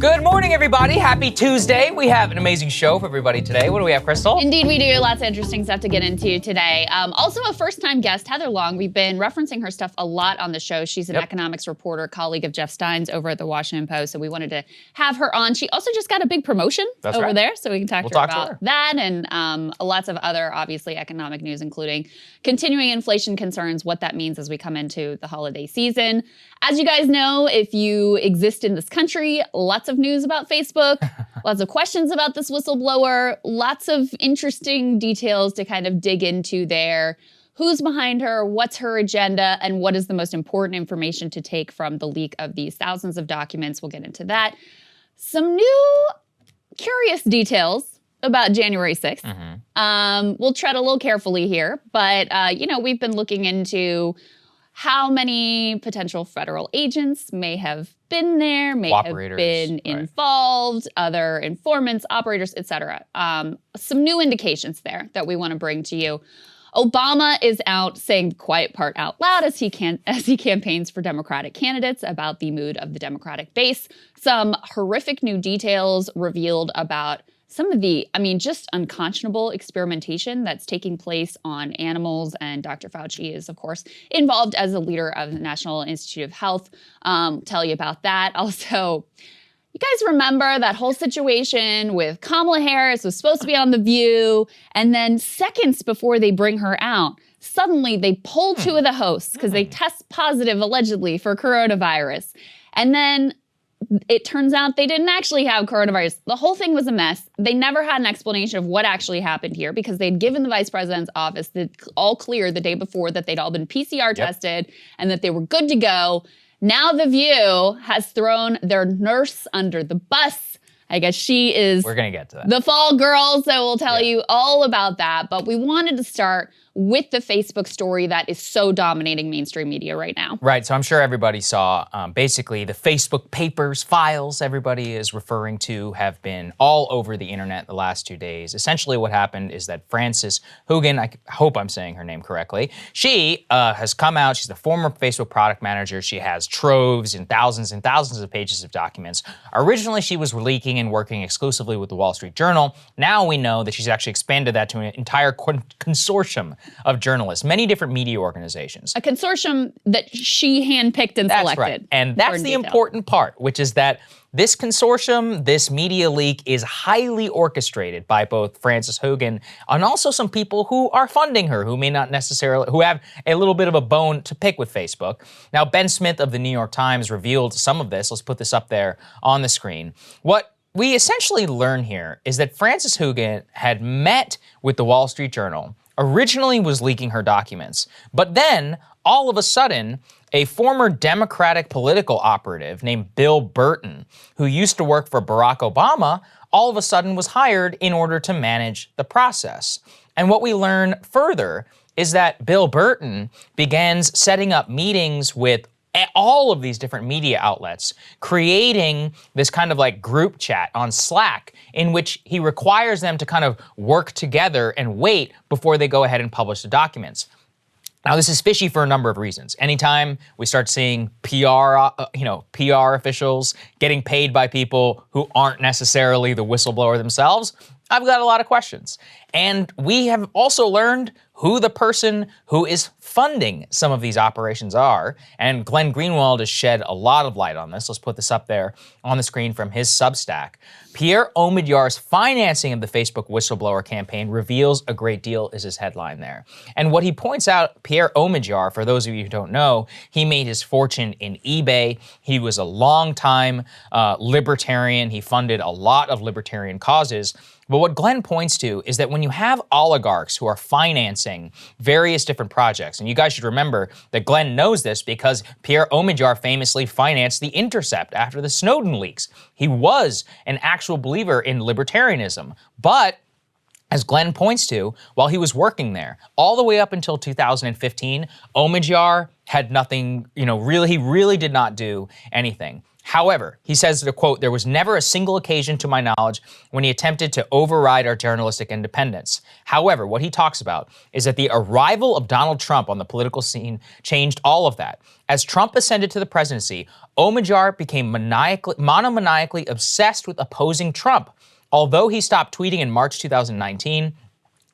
Good morning, everybody. Happy Tuesday. We have an amazing show for everybody today. What do we have, Krystal? Indeed, we do. Lots of interesting stuff to get into today. Also, a first-time guest, Heather Long. We've been referencing her stuff a lot on the show. She's an economics reporter, colleague of Jeff Stein's over at the Washington Post, so we wanted to have her on. She also just got a big promotion over there, so we can talk to her about that and lots of other, obviously, economic news, including continuing inflation concerns, what that means as we come into the holiday season. As you guys know, if you exist in this country, lots of news about Facebook, lots of questions about this whistleblower, lots of interesting details to kind of dig into there. Who's behind her, what's her agenda, and what is the most important information to take from the leak of these thousands of documents? We'll get into that. Some new curious details about January 6th. We'll tread a little carefully here, but we've been looking into how many potential federal agents may have been there, may have been involved, other informants, operators, etc. Some new indications there that we want to bring to you. Obama is out saying the quiet part out loud as he campaigns for Democratic candidates about the mood of the Democratic base. Some horrific new details revealed about some of the, just unconscionable experimentation that's taking place on animals. And Dr. Fauci is, of course, involved as the leader of the National Institute of Health. Tell you about that. Also, you guys remember that whole situation with Kamala Harris was supposed to be on The View, and then seconds before they bring her out, suddenly they pull two of the hosts because they test positive, allegedly, for coronavirus. And then it turns out they didn't actually have coronavirus. The whole thing was a mess. They never had an explanation of what actually happened here because they'd given the vice president's office the all clear the day before that they'd all been PCR tested and that they were good to go. Now The View has thrown their nurse under the bus. I guess she is We're gonna get to that. The fall girl, so we'll tell you all about that. But we wanted to start with the Facebook story that is so dominating mainstream media right now. Right, so I'm sure everybody saw basically the Facebook papers, files everybody is referring to have been all over the internet the last 2 days. Essentially what happened is that Frances Haugen, I hope I'm saying her name correctly, she has come out, she's the former Facebook product manager, she has troves and thousands of pages of documents. Originally she was leaking and working exclusively with the Wall Street Journal. Now we know that she's actually expanded that to an entire consortium of journalists, many different media organizations. A consortium that she handpicked and selected. That's right. And that's the important part, which is that this consortium, this media leak is highly orchestrated by both Frances Haugen and also some people who are funding her, who may not necessarily, who have a little bit of a bone to pick with Facebook. Now, Ben Smith of the New York Times revealed some of this. Let's put this up there on the screen. What we essentially learn here is that Frances Haugen had met with the Wall Street Journal, originally was leaking her documents, but then all of a sudden, a former Democratic political operative named Bill Burton, who used to work for Barack Obama, all of a sudden was hired in order to manage the process. And what we learn further is that Bill Burton begins setting up meetings with all of these different media outlets, creating this kind of like group chat on Slack in which he requires them to kind of work together and wait before they go ahead and publish the documents. Now, this is fishy for a number of reasons. Anytime we start seeing PR officials getting paid by people who aren't necessarily the whistleblower themselves, I've got a lot of questions. And we have also learned who the person who is funding some of these operations are. And Glenn Greenwald has shed a lot of light on this. Let's put this up there on the screen from his Substack. Pierre Omidyar's financing of the Facebook whistleblower campaign reveals a great deal is his headline there. And what he points out, Pierre Omidyar, for those of you who don't know, he made his fortune in eBay. He was a longtime libertarian. He funded a lot of libertarian causes. But what Glenn points to is that when you have oligarchs who are financing various different projects, and you guys should remember that Glenn knows this because Pierre Omidyar famously financed The Intercept after the Snowden leaks. He was an actual believer in libertarianism, but as Glenn points to, while he was working there, all the way up until 2015, Omidyar had nothing, he really did not do anything. However, he says that, quote, there was never a single occasion to my knowledge when he attempted to override our journalistic independence. However, what he talks about is that the arrival of Donald Trump on the political scene changed all of that. As Trump ascended to the presidency, Omidyar became monomaniacally obsessed with opposing Trump. Although he stopped tweeting in March 2019,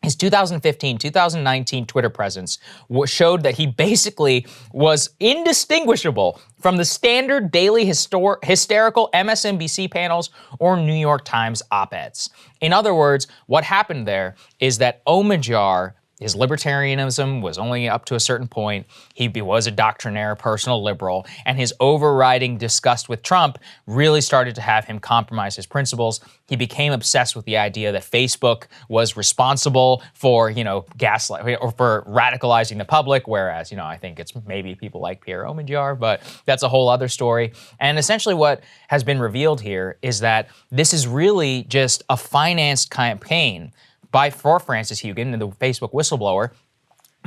his 2015-2019 Twitter presence showed that he basically was indistinguishable from the standard daily hysterical MSNBC panels or New York Times op-eds. In other words, what happened there is that Omidyar, his libertarianism was only up to a certain point. He was a doctrinaire, personal liberal, and his overriding disgust with Trump really started to have him compromise his principles. He became obsessed with the idea that Facebook was responsible for, gaslight or for radicalizing the public, whereas, I think it's maybe people like Pierre Omidyar, but that's a whole other story. And essentially what has been revealed here is that this is really just a financed campaign for Frances Haugen, the Facebook whistleblower,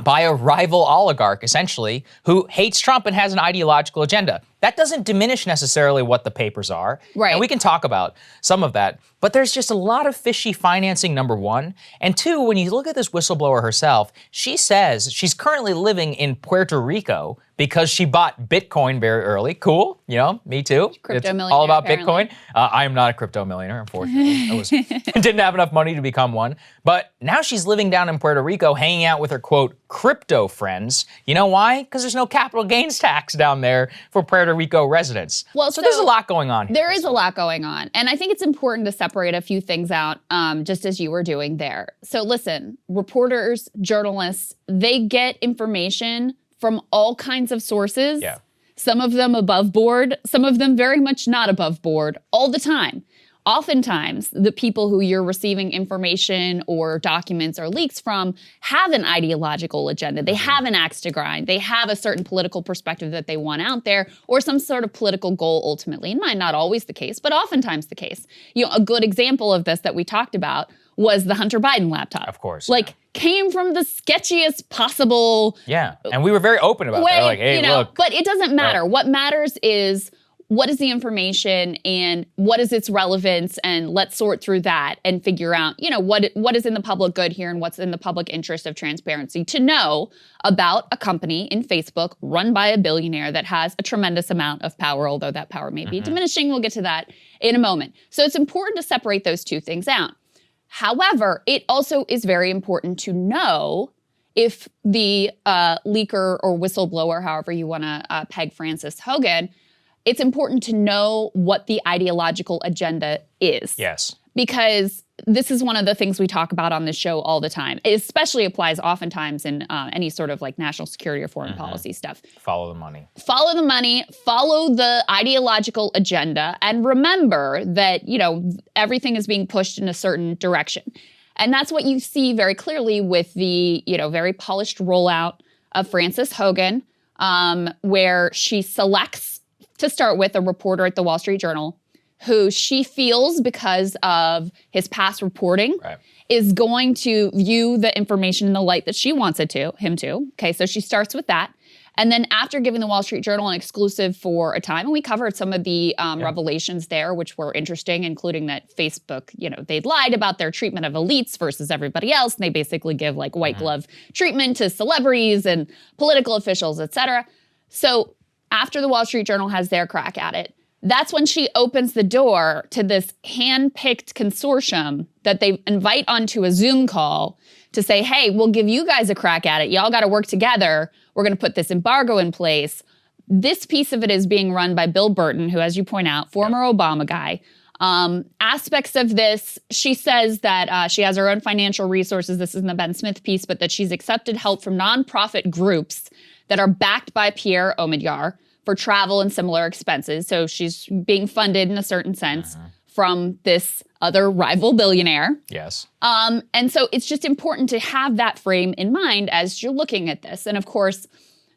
by a rival oligarch, essentially, who hates Trump and has an ideological agenda. That doesn't diminish necessarily what the papers are. Right. And we can talk about some of that. But there's just a lot of fishy financing, number one. And two, when you look at this whistleblower herself, she says she's currently living in Puerto Rico because she bought Bitcoin very early. Cool, me too. Crypto it's millionaire, all about apparently. Bitcoin. I am not a crypto millionaire, unfortunately. I didn't have enough money to become one. But now she's living down in Puerto Rico, hanging out with her, quote, crypto friends. You know why? Because there's no capital gains tax down there for Puerto Rico residents. Well, so there's a lot going on here. There is a lot going on. And I think it's important to separate a few things out, just as you were doing there. So listen, reporters, journalists, they get information from all kinds of sources. Yeah. Some of them above board, some of them very much not above board, all the time. Oftentimes, the people who you're receiving information or documents or leaks from have an ideological agenda. They have an axe to grind. They have a certain political perspective that they want out there or some sort of political goal ultimately. It might not always the case, but oftentimes the case. A good example of this that we talked about was the Hunter Biden laptop. Of course. Came from the sketchiest possible Yeah, and we were very open about that. Like, hey, look. But it doesn't matter. Right. What matters is what is the information and what is its relevance, and let's sort through that and figure out, what is in the public good here and what's in the public interest of transparency to know about a company in Facebook run by a billionaire that has a tremendous amount of power, although that power may be diminishing. We'll get to that in a moment. So it's important to separate those two things out. However, it also is very important to know if the leaker or whistleblower, however you want to peg Frances Haugen, it's important to know what the ideological agenda is. Yes. Because this is one of the things we talk about on this show all the time. It especially applies oftentimes in any sort of national security or foreign policy stuff. Follow the money. Follow the money, follow the ideological agenda, and remember that, everything is being pushed in a certain direction. And that's what you see very clearly with the, very polished rollout of Frances Haugen, where she selects, to start with, a reporter at the Wall Street Journal who she feels, because of his past reporting, is going to view the information in the light that she wants him to. Okay, so she starts with that. And then after giving the Wall Street Journal an exclusive for a time, and we covered some of the revelations there, which were interesting, including that Facebook, they'd lied about their treatment of elites versus everybody else. And they basically give white glove treatment to celebrities and political officials, et cetera. So after the Wall Street Journal has their crack at it, that's when she opens the door to this hand-picked consortium that they invite onto a Zoom call to say, hey, we'll give you guys a crack at it. Y'all got to work together. We're going to put this embargo in place. This piece of it is being run by Bill Burton, who, as you point out, former Obama guy. Aspects of this, she says that she has her own financial resources. This is in the Ben Smith piece, but that she's accepted help from nonprofit groups that are backed by Pierre Omidyar for travel and similar expenses. So she's being funded in a certain sense from this other rival billionaire. Yes. And so it's just important to have that frame in mind as you're looking at this. And of course,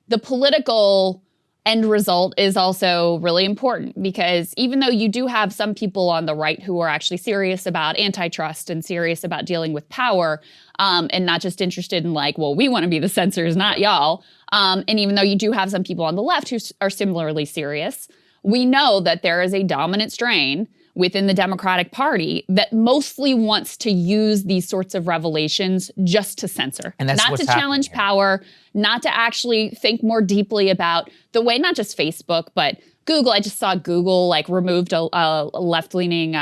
the political end result is also really important, because even though you do have some people on the right who are actually serious about antitrust and serious about dealing with power, and not just interested in we want to be the censors, not y'all. And even though you do have some people on the left who are similarly serious, we know that there is a dominant strain within the Democratic Party that mostly wants to use these sorts of revelations just to censor, and that's not to challenge power, not to actually think more deeply about the way not just Facebook, but Google. I just saw Google like removed a left-leaning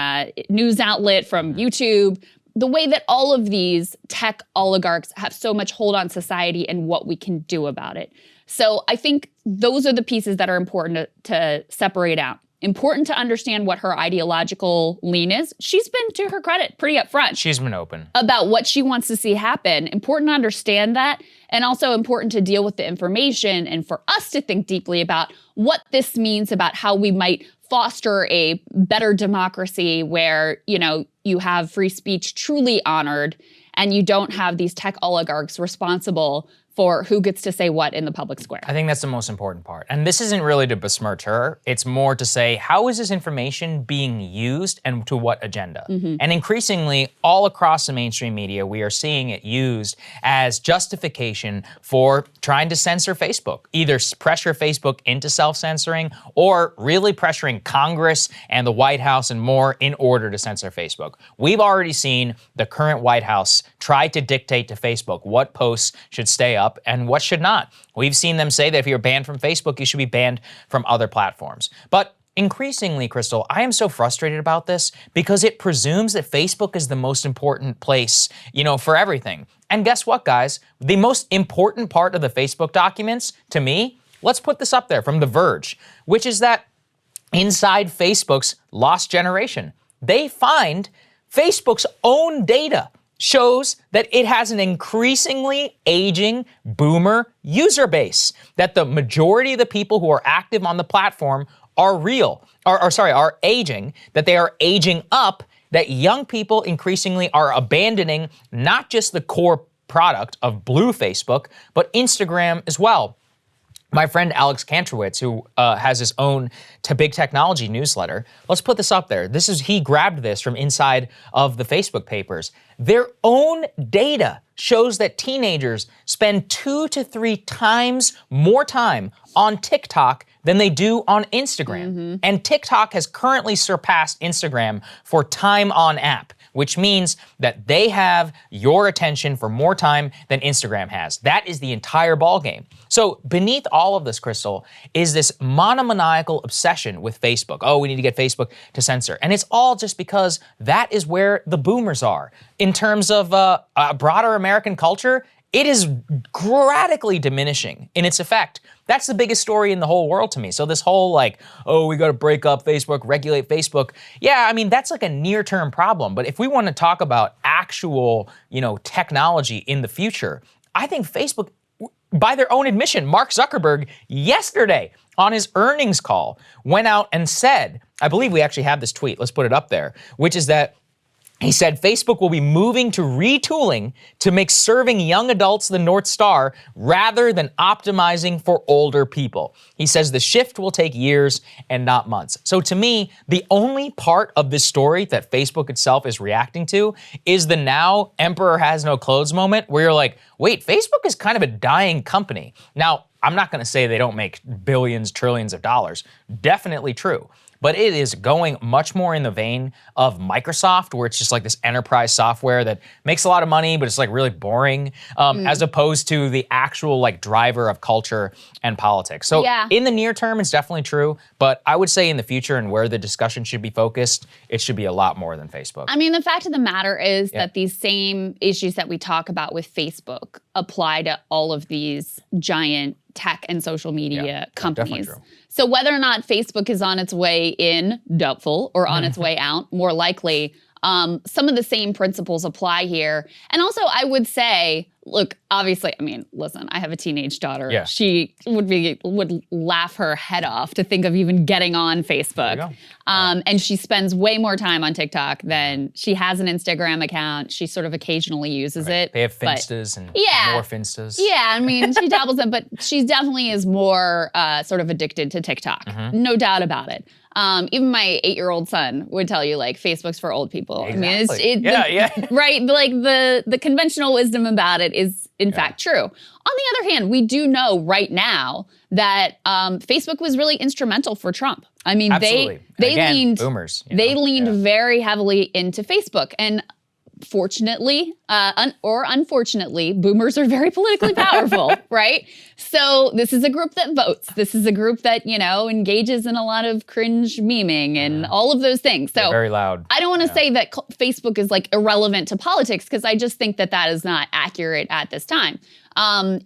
news outlet from YouTube. The way that all of these tech oligarchs have so much hold on society and what we can do about it. So I think those are the pieces that are important to separate out. Important to understand what her ideological lean is. She's been, to her credit, pretty upfront. She's been open about what she wants to see happen. Important to understand that, and also important to deal with the information and for us to think deeply about what this means about how we might foster a better democracy where, you know, you have free speech truly honored and you don't have these tech oligarchs responsible for who gets to say what in the public square. I think that's the most important part. And this isn't really to besmirch her. It's more to say, how is this information being used and to what agenda? And increasingly, all across the mainstream media, we are seeing it used as justification for trying to censor Facebook. Either pressure Facebook into self-censoring or really pressuring Congress and the White House and more in order to censor Facebook. We've already seen the current White House try to dictate to Facebook what posts should stay up and what should not. We've seen them say that if you're banned from Facebook, you should be banned from other platforms. But increasingly, Krystal, I am so frustrated about this because it presumes that Facebook is the most important place, you know, for everything. And guess what, guys? The most important part of the Facebook documents, to me, let's put this up there from The Verge, which is that inside Facebook's lost generation, they find Facebook's own data shows that it has an increasingly aging boomer user base, that the majority of the people who are active on the platform are are aging, that they are aging up, that young people increasingly are abandoning not just the core product of blue Facebook, but Instagram as well. My friend Alex Kantrowitz, who has his own Big Technology newsletter, let's put this up there. He grabbed this from inside of the Facebook papers. Their own data shows that teenagers spend 2 to 3 times more time on TikTok than they do on Instagram. And TikTok has currently surpassed Instagram for time on app, which means that they have your attention for more time than Instagram has. That is the entire ballgame. So beneath all of this, Krystal, is this monomaniacal obsession with Facebook. Oh, we need to get Facebook to censor. And it's all just because that is where the boomers are. In terms of broader American culture, it is radically diminishing in its effect. That's the biggest story in the whole world to me. So this whole like, oh, we got to break up Facebook, regulate Facebook. Yeah, I mean, that's like a near-term problem. But if we want to talk about actual, you know, technology in the future, I think Facebook, by their own admission, Mark Zuckerberg yesterday on his earnings call went out and said, I believe we actually have this tweet, let's put it up there, which is that he said Facebook will be moving to retooling to make serving young adults the North Star rather than optimizing for older people. He says the shift will take years and not months. So to me, the only part of this story that Facebook itself is reacting to is the now emperor has no clothes moment where you're like, wait, Facebook is kind of a dying company. Now, I'm not going to say they don't make billions, trillions of dollars. Definitely true. But it is going much more in the vein of Microsoft, where it's just like this enterprise software that makes a lot of money, but it's like really boring, as opposed to the actual like driver of culture and politics. So in the near term, it's definitely true. But I would say in the future and where the discussion should be focused, it should be a lot more than Facebook. I mean, the fact of the matter is that these same issues that we talk about with Facebook apply to all of these giant tech and social media companies. So whether or not Facebook is on its way in, doubtful, or on its way out, more likely, some of the same principles apply here. And also, I would say, look, obviously, I mean, listen, I have a teenage daughter. Yeah. She would laugh her head off to think of even getting on Facebook. And she spends way more time on TikTok than she has an Instagram account. She sort of occasionally uses it. They have Finstas and more Finstas. Yeah, I mean, she dabbles in, but she definitely is more sort of addicted to TikTok. No doubt about it. Even my 8-year-old son would tell you, like, Facebook's for old people. Exactly. I mean, right? Like, the conventional wisdom about it is, in fact, true. On the other hand, we do know right now that Facebook was really instrumental for Trump. I mean, Absolutely. they Again, leaned boomers. They leaned very heavily into Facebook, and fortunately, or unfortunately, boomers are very politically powerful, right? So this is a group that votes. This is a group that, engages in a lot of cringe memeing and all of those things. So they're very loud. I don't want to say that Facebook is like irrelevant to politics, because I just think that that is not accurate at this time.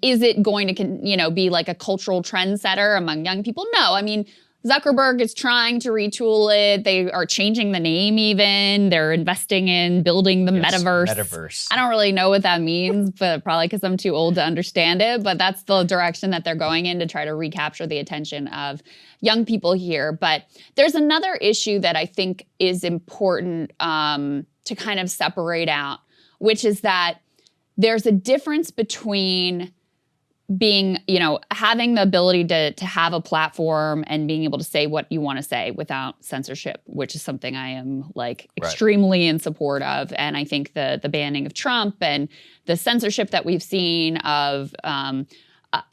Is it going to, be like a cultural trendsetter among young people? No. I mean, Zuckerberg is trying to retool it. They are changing the name even. They're investing in building the metaverse. I don't really know what that means, but probably because I'm too old to understand it. But that's the direction that they're going in, to try to recapture the attention of young people here. But there's another issue that I think is important to kind of separate out, which is that there's a difference between being, having the ability to have a platform and being able to say what you want to say without censorship, which is something I am extremely in support of. And I think the banning of Trump and the censorship that we've seen of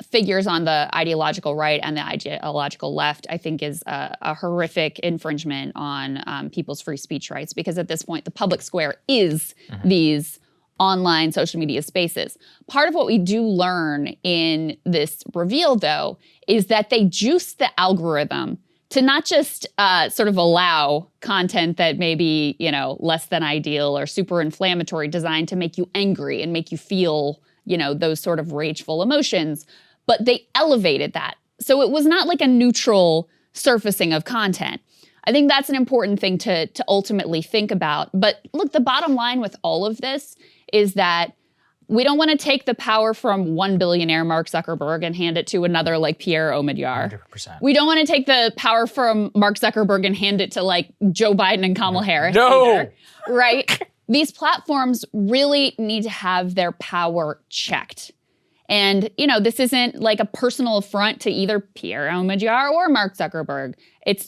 figures on the ideological right and the ideological left, I think is a horrific infringement on people's free speech rights, because at this point, the public square is these online social media spaces. Part of what we do learn in this reveal, though, is that they juice the algorithm to not just sort of allow content that may be, less than ideal or super inflammatory, designed to make you angry and make you feel, those sort of rageful emotions, but they elevated that. So it was not like a neutral surfacing of content. I think that's an important thing to ultimately think about. But look, the bottom line with all of this is that we don't want to take the power from one billionaire, Mark Zuckerberg, and hand it to another like Pierre Omidyar. 100%. We don't want to take the power from Mark Zuckerberg and hand it to like Joe Biden and Kamala Harris. No! Either, right? These platforms really need to have their power checked. And, this isn't like a personal affront to either Pierre Omidyar or Mark Zuckerberg.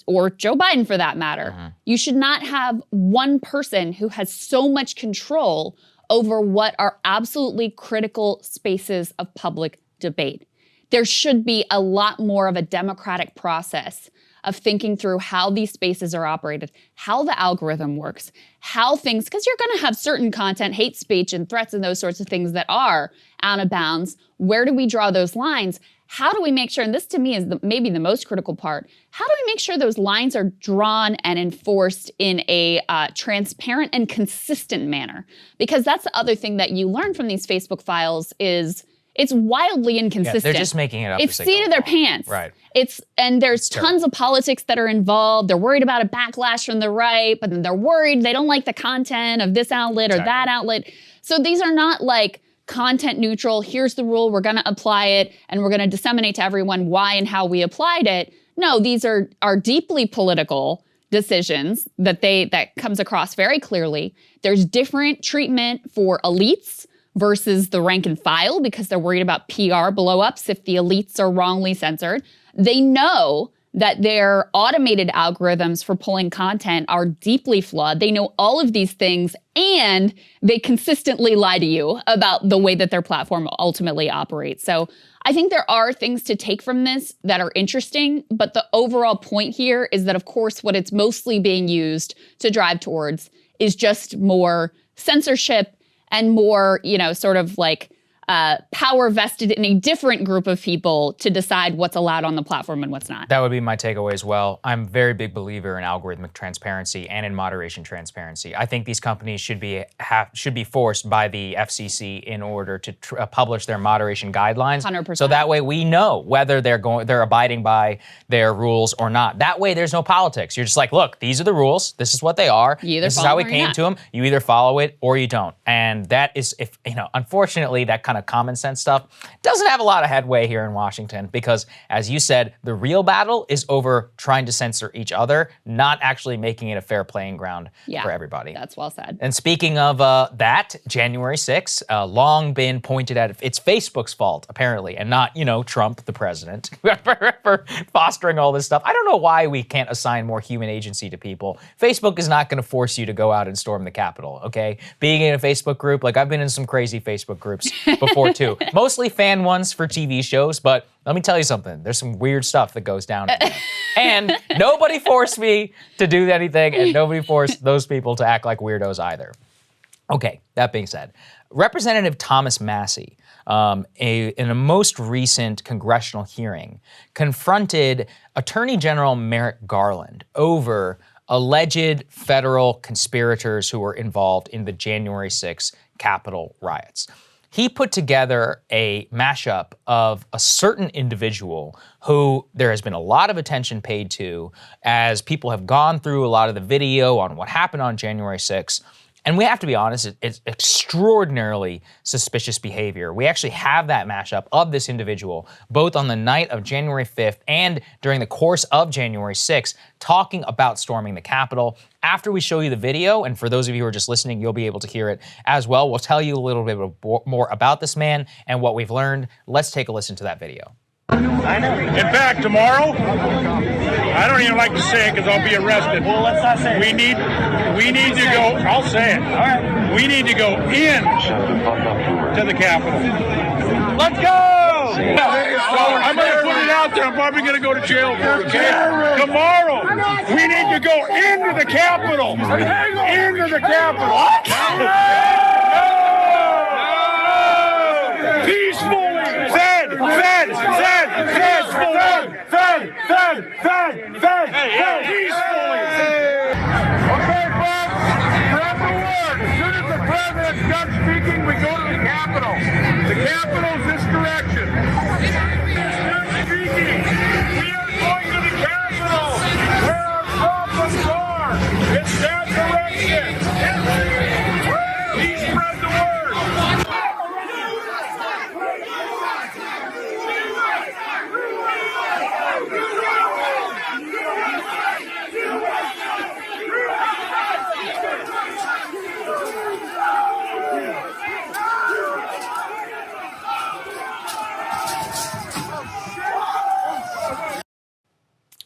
Or Joe Biden for that matter. You should not have one person who has so much control over what are absolutely critical spaces of public debate. There should be a lot more of a democratic process of thinking through how these spaces are operated, how the algorithm works, because you're going to have certain content, hate speech and threats and those sorts of things that are out of bounds. Where do we draw those lines? How do we make sure, and this to me is maybe the most critical part, how do we make sure those lines are drawn and enforced in a transparent and consistent manner? Because that's the other thing that you learn from these Facebook files is it's wildly inconsistent. Yeah, they're just making it up. It's seat of their pants. Right. And there's tons of politics that are involved. They're worried about a backlash from the right, but then they're worried they don't like the content of this outlet or that outlet. So these are not like content neutral. Here's the rule. We're going to apply it, and we're going to disseminate to everyone why and how we applied it. No, these are deeply political decisions that comes across very clearly. There's different treatment for elites versus the rank and file, because they're worried about PR blow-ups if the elites are wrongly censored. They know that their automated algorithms for pulling content are deeply flawed. They know all of these things, and they consistently lie to you about the way that their platform ultimately operates. So I think there are things to take from this that are interesting, but the overall point here is that, of course, what it's mostly being used to drive towards is just more censorship and more, sort of like power vested in a different group of people to decide what's allowed on the platform and what's not. That would be my takeaway as well. I'm a very big believer in algorithmic transparency and in moderation transparency. I think these companies should be forced by the FCC in order to publish their moderation guidelines. 100%. So that way we know whether they're abiding by their rules or not. That way there's no politics. You're just like, look, these are the rules. This is what they are. This is how we came to them. You either follow it or you don't. And that is, unfortunately, that kind of kind of common sense stuff, doesn't have a lot of headway here in Washington because, as you said, the real battle is over trying to censor each other, not actually making it a fair playing ground for everybody. That's well said. And speaking of that, January 6th, long been pointed at, it's Facebook's fault, apparently, and not, Trump, the president, for fostering all this stuff. I don't know why we can't assign more human agency to people. Facebook is not going to force you to go out and storm the Capitol, okay? Being in a Facebook group, like I've been in some crazy Facebook groups before too. Mostly fan ones for TV shows, but let me tell you something. There's some weird stuff that goes down in there. And nobody forced me to do anything, and nobody forced those people to act like weirdos either. Okay, that being said, Representative Thomas Massie, in a most recent congressional hearing, confronted Attorney General Merrick Garland over alleged federal conspirators who were involved in the January 6th Capitol riots. He put together a mashup of a certain individual who there has been a lot of attention paid to as people have gone through a lot of the video on what happened on January 6th. And we have to be honest, it's extraordinarily suspicious behavior. We actually have that mashup of this individual, both on the night of January 5th and during the course of January 6th, talking about storming the Capitol. After we show you the video, and for those of you who are just listening, you'll be able to hear it as well. We'll tell you a little bit more about this man and what we've learned. Let's take a listen to that video. I know. In fact, tomorrow, I don't even like to say it because I'll be arrested. Well, let's not say it. We need to go, I'll say it. All right. We need to go in to the Capitol. Let's go! So I'm going to put it out there. I'm probably going to go to jail for it. Tomorrow, we need to go into the Capitol. Into the Capitol. Peacefully. Fed. Peacefully. Okay, folks, grab the word. As soon as the president's done speaking, we go to the Capitol. The Capitol's this direction. Start speaking. We are going to the Capitol, where our problems are. It's that direction. Please spread the word.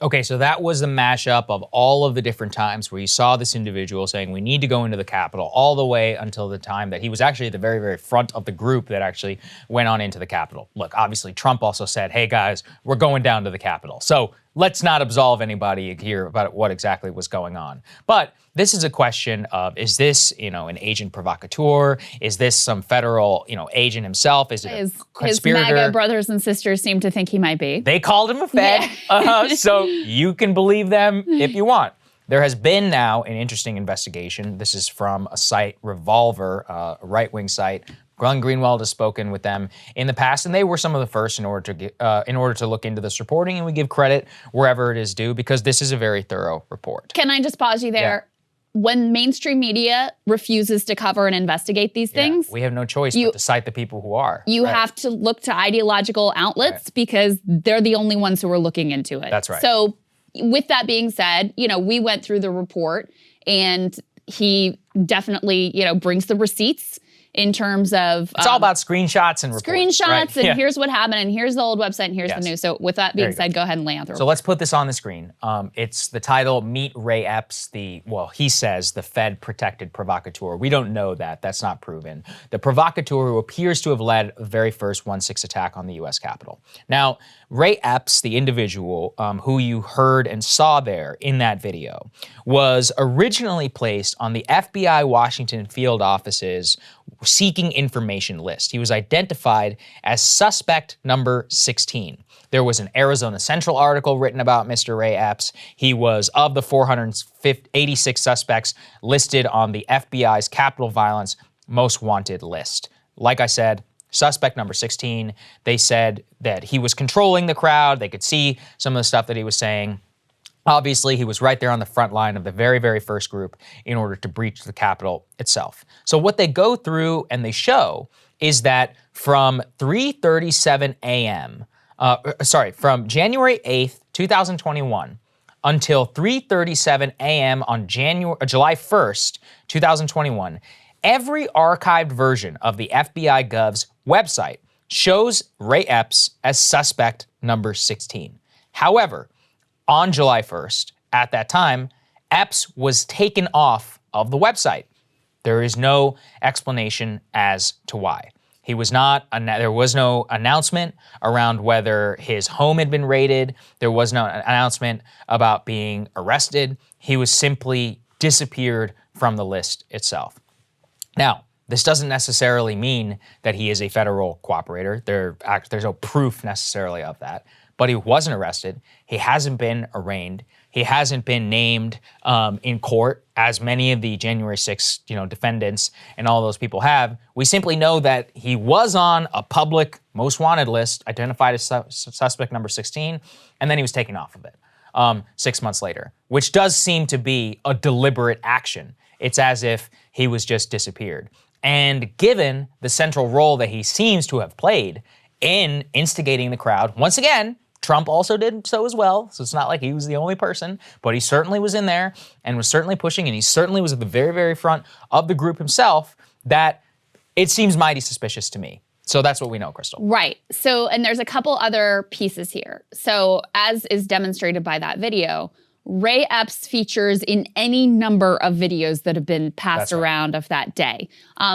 Okay, so that was the mashup of all of the different times where you saw this individual saying we need to go into the Capitol, all the way until the time that he was actually at the very, very front of the group that actually went on into the Capitol. Look, obviously Trump also said, hey guys, we're going down to the Capitol. So let's not absolve anybody here about what exactly was going on. But this is a question of, is this, an agent provocateur? Is this some federal, agent himself? Is it a conspirator? His MAGA brothers and sisters seem to think he might be. They called him a Fed, so you can believe them if you want. There has been now an interesting investigation. This is from a site, Revolver, a right-wing site. Glenn Greenwald has spoken with them in the past, and they were some of the first in order to look into this reporting, and we give credit wherever it is due because this is a very thorough report. Can I just pause you there? Yeah. When mainstream media refuses to cover and investigate these things, we have no choice but to cite the people who are. You have to look to ideological outlets because they're the only ones who are looking into it. That's right. So with that being said, we went through the report and he definitely, brings the receipts in terms of... It's all about screenshots and reports. Screenshots, and here's what happened, and here's the old website, and here's the new. So with that being said, go ahead and lay out the report. So let's put this on the screen. It's the title, Meet Ray Epps, he says, the Fed-protected provocateur. We don't know that. That's not proven. The provocateur who appears to have led the very first 1/6 attack on the U.S. Capitol. Now, Ray Epps, the individual who you heard and saw there in that video, was originally placed on the FBI Washington field office's seeking information list. He was identified as suspect number 16. There was an Arizona Central article written about Mr. Ray Epps. He was of the 486 suspects listed on the FBI's Capitol Violence Most Wanted list. Like I said, suspect number 16. They said that he was controlling the crowd. They could see some of the stuff that he was saying. Obviously, he was right there on the front line of the very, very first group in order to breach the Capitol itself. So what they go through and they show is that from 3:37 a.m., from January 8th, 2021 until 3:37 a.m. on July 1st, 2021, every archived version of the FBI Gov's website shows Ray Epps as suspect number 16. However, on July 1st, at that time, Epps was taken off of the website. There is no explanation as to why. There was no announcement around whether his home had been raided. There was no announcement about being arrested. He was simply disappeared from the list itself. Now, this doesn't necessarily mean that he is a federal cooperator. There's no proof necessarily of that. But he wasn't arrested. He hasn't been arraigned. He hasn't been named in court, as many of the January 6th, defendants and all those people have. We simply know that he was on a public most wanted list, identified as suspect number 16, and then he was taken off of it 6 months later, which does seem to be a deliberate action. It's as if he was just disappeared. And given the central role that he seems to have played in instigating the crowd, once again, Trump also did so as well, so it's not like he was the only person, but he certainly was in there and was certainly pushing, and he certainly was at the very, very front of the group himself, that it seems mighty suspicious to me. So that's what we know, Krystal. Right. So, and there's a couple other pieces here. So, as is demonstrated by that video, Ray Epps features in any number of videos that have been passed around of that day,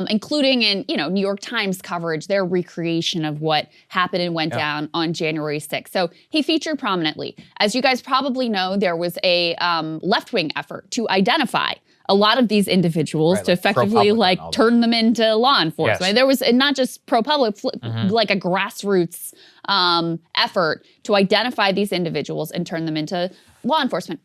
including in, New York Times coverage, their recreation of what happened and went down on January 6th. So he featured prominently. As you guys probably know, there was a left-wing effort to identify a lot of these individuals to effectively turn them into law enforcement. Yes. There was not just pro-public, like a grassroots effort to identify these individuals and turn them into law enforcement.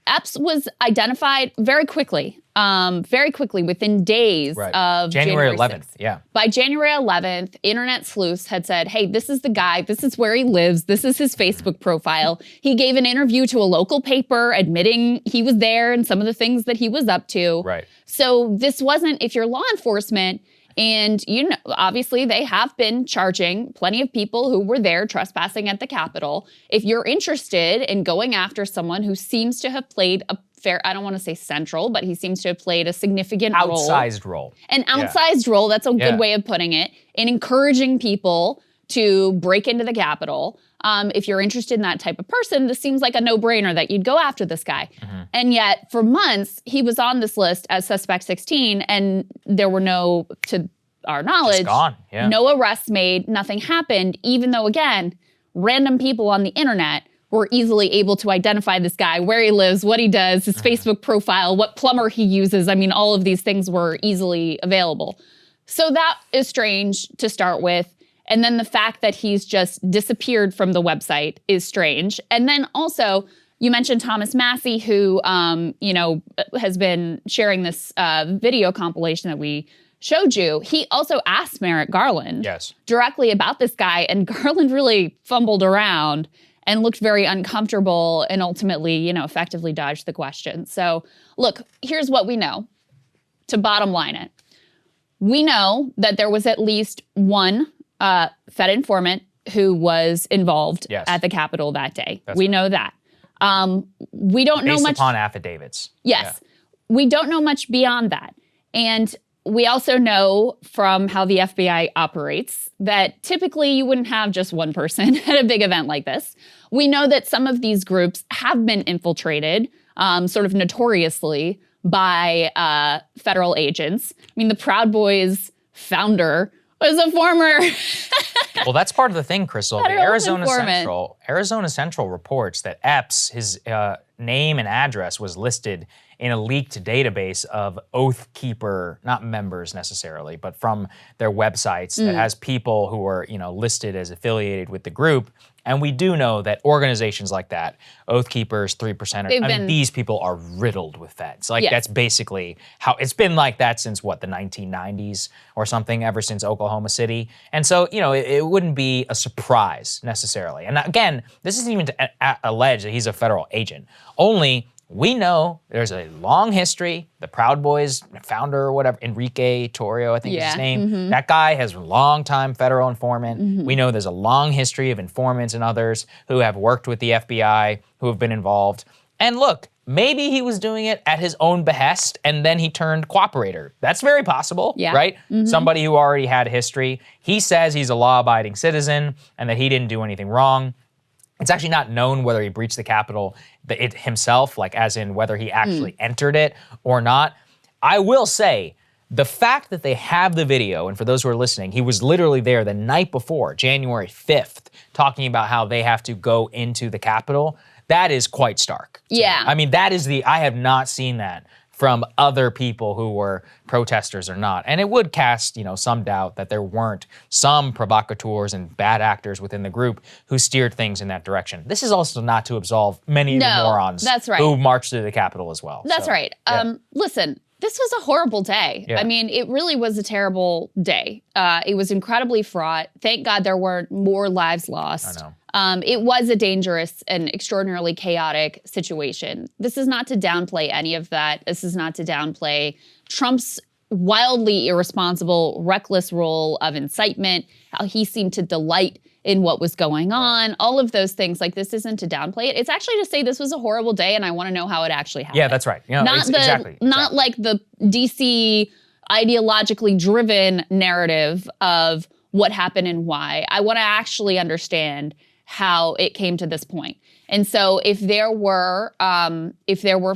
Epps was identified very quickly within days of January 11th. 6th. Yeah. By January 11th, internet sleuths had said, hey, this is the guy, this is where he lives, this is his Facebook profile. He gave an interview to a local paper admitting he was there and some of the things that he was up to. Right. So this wasn't, if you're law enforcement, and obviously they have been charging plenty of people who were there trespassing at the Capitol. If you're interested in going after someone who seems to have played a I don't want to say central, but he seems to have played a significant outsized role. An outsized role, that's a good way of putting it, in encouraging people to break into the Capitol. If you're interested in that type of person, this seems like a no-brainer that you'd go after this guy. And yet, for months, he was on this list as suspect 16, and there were no, to our knowledge, no arrests made, nothing happened, even though, again, random people on the internet were easily able to identify this guy, where he lives, what he does, his Facebook profile, what plumber he uses. I mean, all of these things were easily available. So that is strange to start with. And then the fact that he's just disappeared from the website is strange. And then also, you mentioned Thomas Massey, who, has been sharing this video compilation that we showed you. He also asked Merrick Garland directly about this guy, and Garland really fumbled around and looked very uncomfortable and ultimately, effectively dodged the question. So, look, here's what we know, to bottom line it. We know that there was at least one Fed informant who was involved at the Capitol that day. We know that. We don't know much. Based upon affidavits. Yes. Yeah. We don't know much beyond that. And we also know from how the FBI operates that typically you wouldn't have just one person at a big event like this. We know that some of these groups have been infiltrated, sort of notoriously, by federal agents. I mean, the Proud Boys founder was a former Well, that's part of the thing, Krystal. The Arizona Central reports that Epps, his name and address was listed in a leaked database of Oath Keeper, not members necessarily, but from their websites that has people who are, listed as affiliated with the group. And we do know that organizations like that, Oath Keepers, 3%ers, these people are riddled with feds. That's basically how it's been like that since the 1990s or something, ever since Oklahoma City. And so, it wouldn't be a surprise necessarily. And again, this isn't even to allege that he's a federal agent. Only we know there's a long history. The Proud Boys founder or whatever, Enrique Torrio, I think is his name. That guy has a long-time federal informant. We know there's a long history of informants and others who have worked with the FBI, who have been involved. And look, maybe he was doing it at his own behest and then he turned cooperator. That's very possible, right? Somebody who already had a history. He says he's a law-abiding citizen and that he didn't do anything wrong. It's actually not known whether he breached the Capitol himself, like as in whether he actually entered it or not. I will say, the fact that they have the video, and for those who are listening, he was literally there the night before, January 5th, talking about how they have to go into the Capitol. That is quite stark. Yeah. I mean, I have not seen that from other people who were protesters or not. And it would cast, some doubt that there weren't some provocateurs and bad actors within the group who steered things in that direction. This is also not to absolve many of the morons who marched through the Capitol as well. That's right. Listen, this was a horrible day. Yeah. I mean, it really was a terrible day. It was incredibly fraught. Thank God there weren't more lives lost. I know. It was a dangerous and extraordinarily chaotic situation. This is not to downplay any of that. This is not to downplay Trump's wildly irresponsible, reckless role of incitement, how he seemed to delight in what was going on, all of those things. Like, this isn't to downplay it. It's actually to say this was a horrible day and I want to know how it actually happened. Yeah, that's right. Not like the DC ideologically driven narrative of what happened and why. I want to actually understand how it came to this point. And so if there were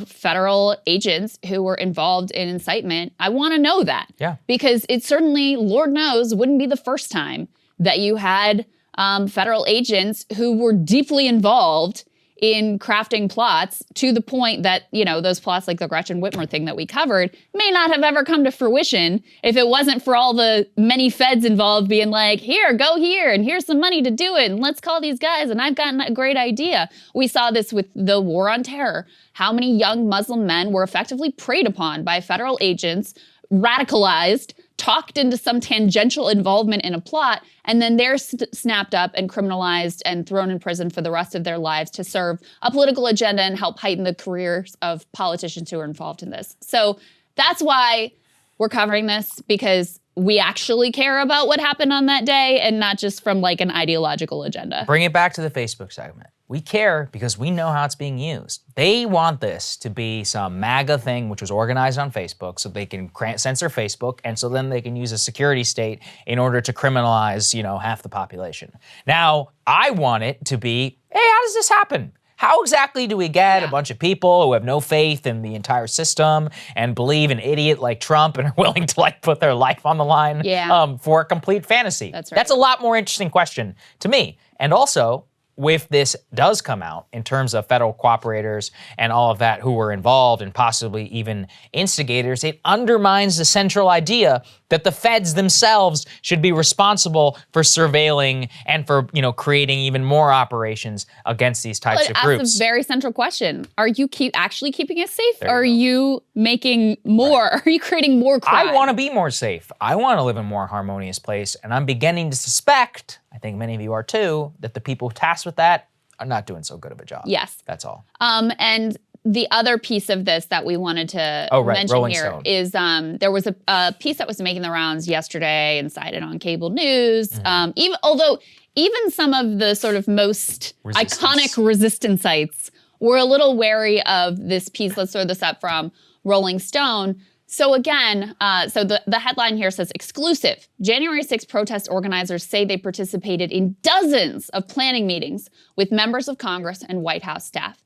federal agents who were involved in incitement, I want to know that. Yeah. Because it certainly, Lord knows, wouldn't be the first time that you had federal agents who were deeply involved in crafting plots to the point that, those plots like the Gretchen Whitmer thing that we covered may not have ever come to fruition if it wasn't for all the many feds involved being like, here, go here, and here's some money to do it, and let's call these guys, and I've gotten a great idea. We saw this with the war on terror. How many young Muslim men were effectively preyed upon by federal agents, radicalized, talked into some tangential involvement in a plot, and then they're snapped up and criminalized and thrown in prison for the rest of their lives to serve a political agenda and help heighten the careers of politicians who are involved in this. So that's why we're covering this, because we actually care about what happened on that day and not just from like an ideological agenda. Bring it back to the Facebook segment. We care because we know how it's being used. They want this to be some MAGA thing which was organized on Facebook so they can censor Facebook, and so then they can use a security state in order to criminalize, half the population. Now, I want it to be, hey, how does this happen? How exactly do we get a bunch of people who have no faith in the entire system and believe an idiot like Trump and are willing to put their life on the line for a complete fantasy? That's right. That's a lot more interesting question to me. And also, if this does come out in terms of federal cooperators and all of that who were involved and possibly even instigators, it undermines the central idea that the feds themselves should be responsible for surveilling and for, creating even more operations against these types of groups. That's a very central question. Are you actually keeping us safe? Are you making more? Right. Are you creating more crime? I want to be more safe. I want to live in a more harmonious place, and I'm beginning to suspect, I think many of you are too, that the people tasked with that are not doing so good of a job. Yes. That's all. And the other piece of this that we wanted to mention Rolling here Stone. is there was a piece that was making the rounds yesterday and cited on cable news. Even some of the sort of most iconic resistance sites were a little wary of this piece. Let's throw this up from Rolling Stone. So again, the headline here says, exclusive. January 6th protest organizers say they participated in dozens of planning meetings with members of Congress and White House staff.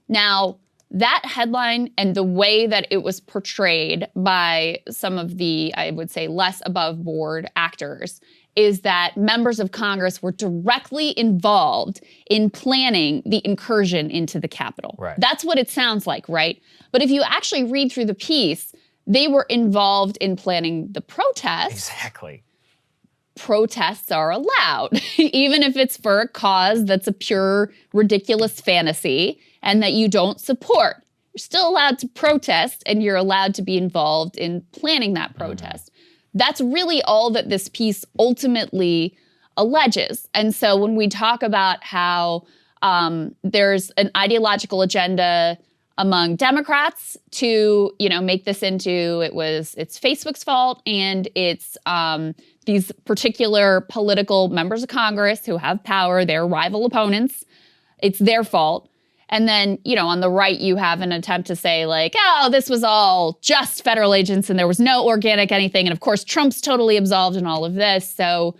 Now, that headline and the way that it was portrayed by some of the, I would say, less above board actors is that members of Congress were directly involved in planning the incursion into the Capitol. Right. That's what it sounds like, right? But if you actually read through the piece, they were involved in planning the protest. Exactly. Protests are allowed, even if it's for a cause that's a pure, ridiculous fantasy and that you don't support. You're still allowed to protest, and you're allowed to be involved in planning that protest. That's really all that this piece ultimately alleges. And so when we talk about how there's an ideological agenda among Democrats to, make this into it's Facebook's fault and it's these particular political members of Congress who have power, their rival opponents. It's their fault. And then, on the right, you have an attempt to say like, oh, this was all just federal agents and there was no organic anything. And of course, Trump's totally absolved in all of this. So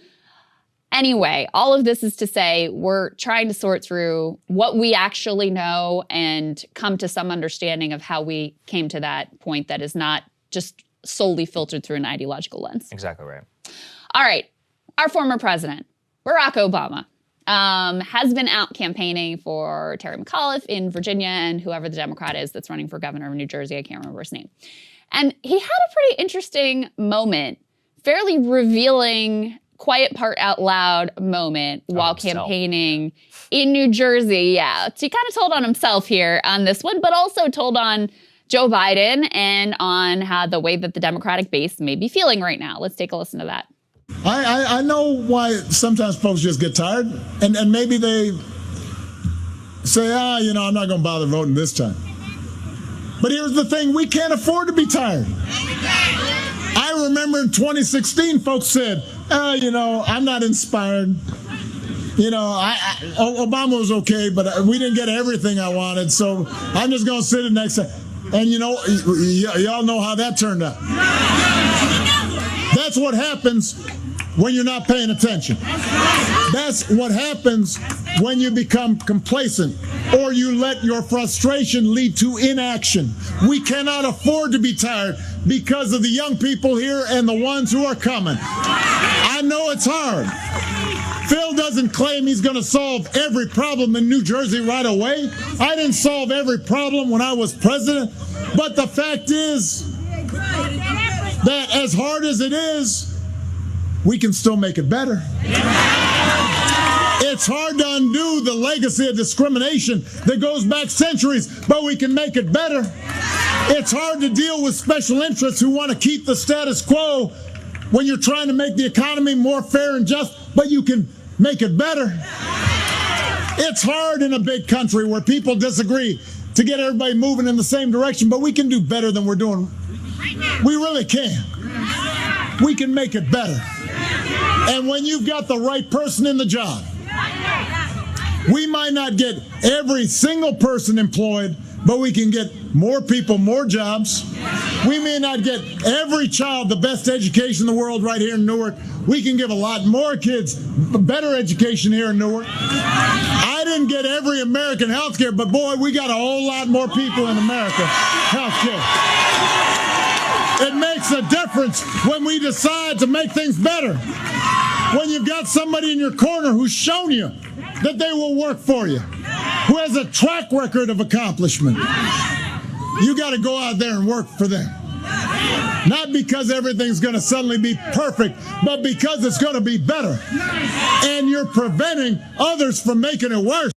anyway, all of this is to say we're trying to sort through what we actually know and come to some understanding of how we came to that point that is not just solely filtered through an ideological lens. Exactly right. All right. Our former president, Barack Obama, has been out campaigning for Terry McAuliffe in Virginia and whoever the Democrat is that's running for governor of New Jersey. I can't remember his name. And he had a pretty interesting moment, fairly revealing, quiet part out loud moment while campaigning in New Jersey. Yeah. So he kind of told on himself here on this one, but also told on Joe Biden and on how the way that the Democratic base may be feeling right now. Let's take a listen to that. I know why sometimes folks just get tired and maybe they say, I'm not going to bother voting this time. But here's the thing, we can't afford to be tired. I remember in 2016, folks said, I'm not inspired. Obama was okay, but we didn't get everything I wanted, so I'm just going to sit it next time. And y'all know how that turned out. That's what happens when you're not paying attention. That's what happens when you become complacent or you let your frustration lead to inaction. We cannot afford to be tired because of the young people here and the ones who are coming. I know it's hard. Phil doesn't claim he's going to solve every problem in New Jersey right away. I didn't solve every problem when I was president. But the fact is that as hard as it is, we can still make it better. It's hard to undo the legacy of discrimination that goes back centuries, but we can make it better. It's hard to deal with special interests who want to keep the status quo when you're trying to make the economy more fair and just, but you can make it better. It's hard in a big country where people disagree to get everybody moving in the same direction, but we can do better than we're doing. We really can. We can make it better. And when you've got the right person in the job, we might not get every single person employed, but we can get more people, more jobs. We may not get every child the best education in the world right here in Newark. We can give a lot more kids better education here in Newark. I didn't get every American health care, but boy, we got a whole lot more people in America health care. It makes a difference when we decide to make things better. When you've got somebody in your corner who's shown you that they will work for you, who has a track record of accomplishment, you got to go out there and work for them. Not because everything's going to suddenly be perfect, but because it's going to be better. And you're preventing others from making it worse.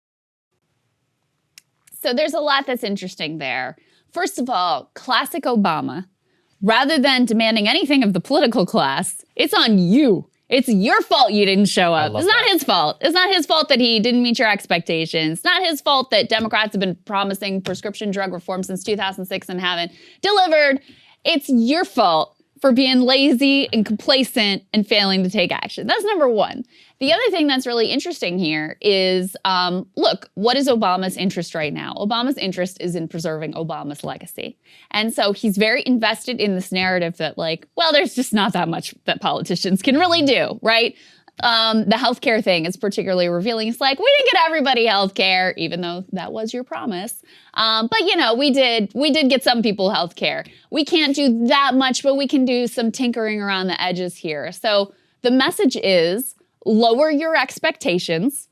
So there's a lot that's interesting there. First of all, classic Obama. Rather than demanding anything of the political class, it's on you. It's your fault you didn't show up. It's not his fault. It's not his fault that he didn't meet your expectations. It's not his fault that Democrats have been promising prescription drug reform since 2006 and haven't delivered. It's your fault for being lazy and complacent and failing to take action. That's number one. The other thing that's really interesting here is, look, what is Obama's interest right now? Obama's interest is in preserving Obama's legacy. And so he's very invested in this narrative that like, well, there's just not that much that politicians can really do, right? The healthcare thing is particularly revealing. It's like, we didn't get everybody healthcare, even though that was your promise. But we did get some people healthcare. We can't do that much, but we can do some tinkering around the edges here. So the message is lower your expectations.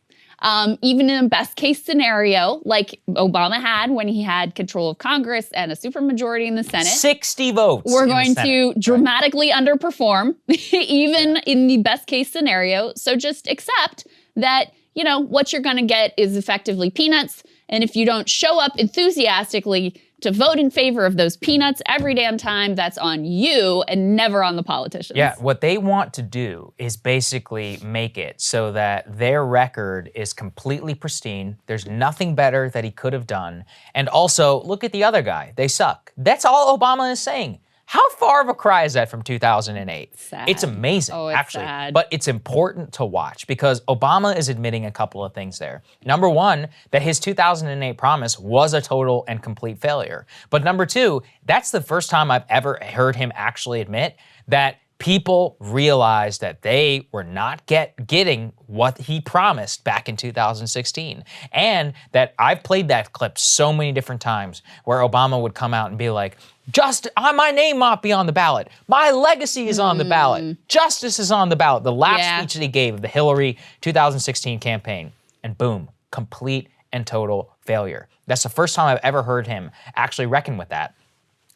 Even in a best case scenario, like Obama had when he had control of Congress and a supermajority in the Senate. 60 votes. We're going to dramatically underperform, even in the best case scenario. So just accept that, what you're going to get is effectively peanuts. And if you don't show up enthusiastically to vote in favor of those peanuts every damn time, that's on you and never on the politicians. Yeah, what they want to do is basically make it so that their record is completely pristine. There's nothing better that he could have done. And also, look at the other guy. They suck. That's all Obama is saying. How far of a cry is that from 2008? Sad. It's amazing, Oh, it's actually. sad. But it's important to watch because Obama is admitting a couple of things there. Number one, that his 2008 promise was a total and complete failure. But number two, that's the first time I've ever heard him actually admit that people realized that they were not getting what he promised back in 2016. And that I've played that clip so many different times where Obama would come out and be like, my name might be on the ballot. My legacy is on the ballot. Justice is on the ballot. The last speech that he gave of the Hillary 2016 campaign. And boom, complete and total failure. That's the first time I've ever heard him actually reckon with that.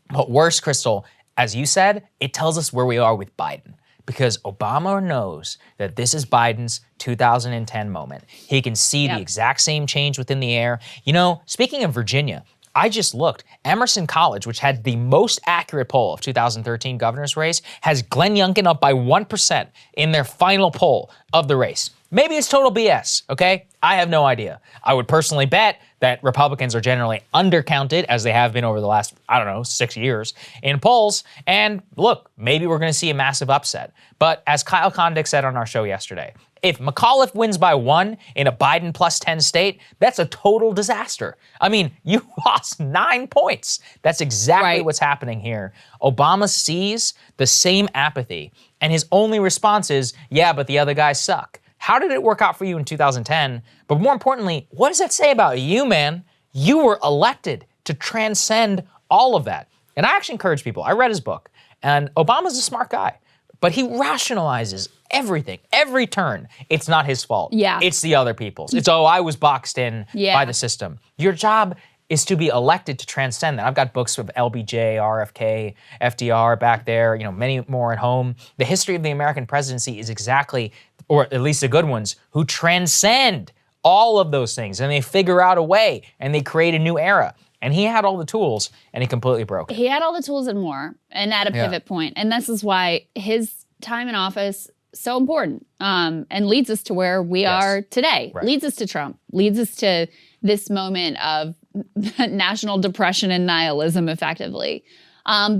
But worse, Krystal, as you said, it tells us where we are with Biden. Because Obama knows that this is Biden's 2010 moment. He can see the exact same change within the air. You know, speaking of Virginia, I just looked. Emerson College, which had the most accurate poll of 2013 governor's race, has Glenn Youngkin up by 1% in their final poll of the race. Maybe it's total BS, okay? I have no idea. I would personally bet that Republicans are generally undercounted, as they have been over the last, 6 years in polls. And look, maybe we're gonna see a massive upset. But as Kyle Kondik said on our show yesterday, if McAuliffe wins by 1 in a Biden plus 10 state, that's a total disaster. I mean, you lost 9 points. That's exactly what's happening here. Obama sees the same apathy, and his only response is, yeah, but the other guys suck. How did it work out for you in 2010? But more importantly, what does that say about you, man? You were elected to transcend all of that. And I actually encourage people. I read his book, and Obama's a smart guy, but he rationalizes everything, every turn. It's not his fault. Yeah. It's the other people's. It's, I was boxed in by the system. Your job is to be elected to transcend that. I've got books of LBJ, RFK, FDR back there, many more at home. The history of the American presidency is exactly, or at least the good ones, who transcend all of those things and they figure out a way and they create a new era. And he had all the tools and he completely broke it. He had all the tools and more, and at a pivot point. And this is why his time in office so important, and leads us to where we are today. Right. Leads us to Trump, leads us to this moment of national depression and nihilism, effectively.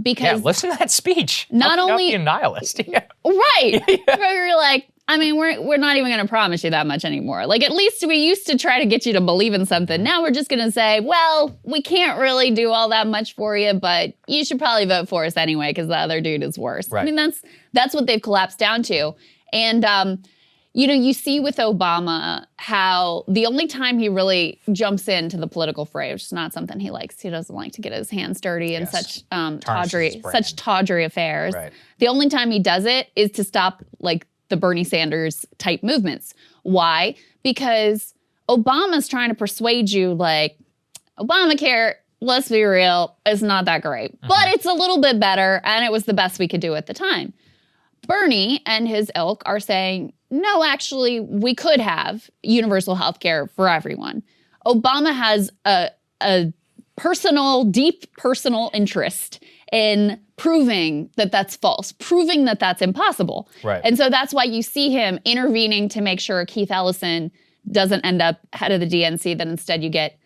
Because listen to that speech. Not only a nihilist. Right. Where you're like, I mean, we're not even going to promise you that much anymore. Like, at least we used to try to get you to believe in something. Now we're just going to say, well, we can't really do all that much for you, but you should probably vote for us anyway because the other dude is worse. Right. I mean, that's what they've collapsed down to. And, you see with Obama how the only time he really jumps into the political fray, which is not something he likes. He doesn't like to get his hands dirty in such tawdry affairs. Right. The only time he does it is to stop, like, the Bernie Sanders type movements. Why? Because Obama's trying to persuade you, like, Obamacare, let's be real, is not that great. But it's a little bit better, and it was the best we could do at the time. Bernie and his ilk are saying, no, actually, we could have universal health care for everyone. Obama has a deep personal interest in proving that that's false, proving that that's impossible. Right. And so that's why you see him intervening to make sure Keith Ellison doesn't end up head of the DNC, that instead you get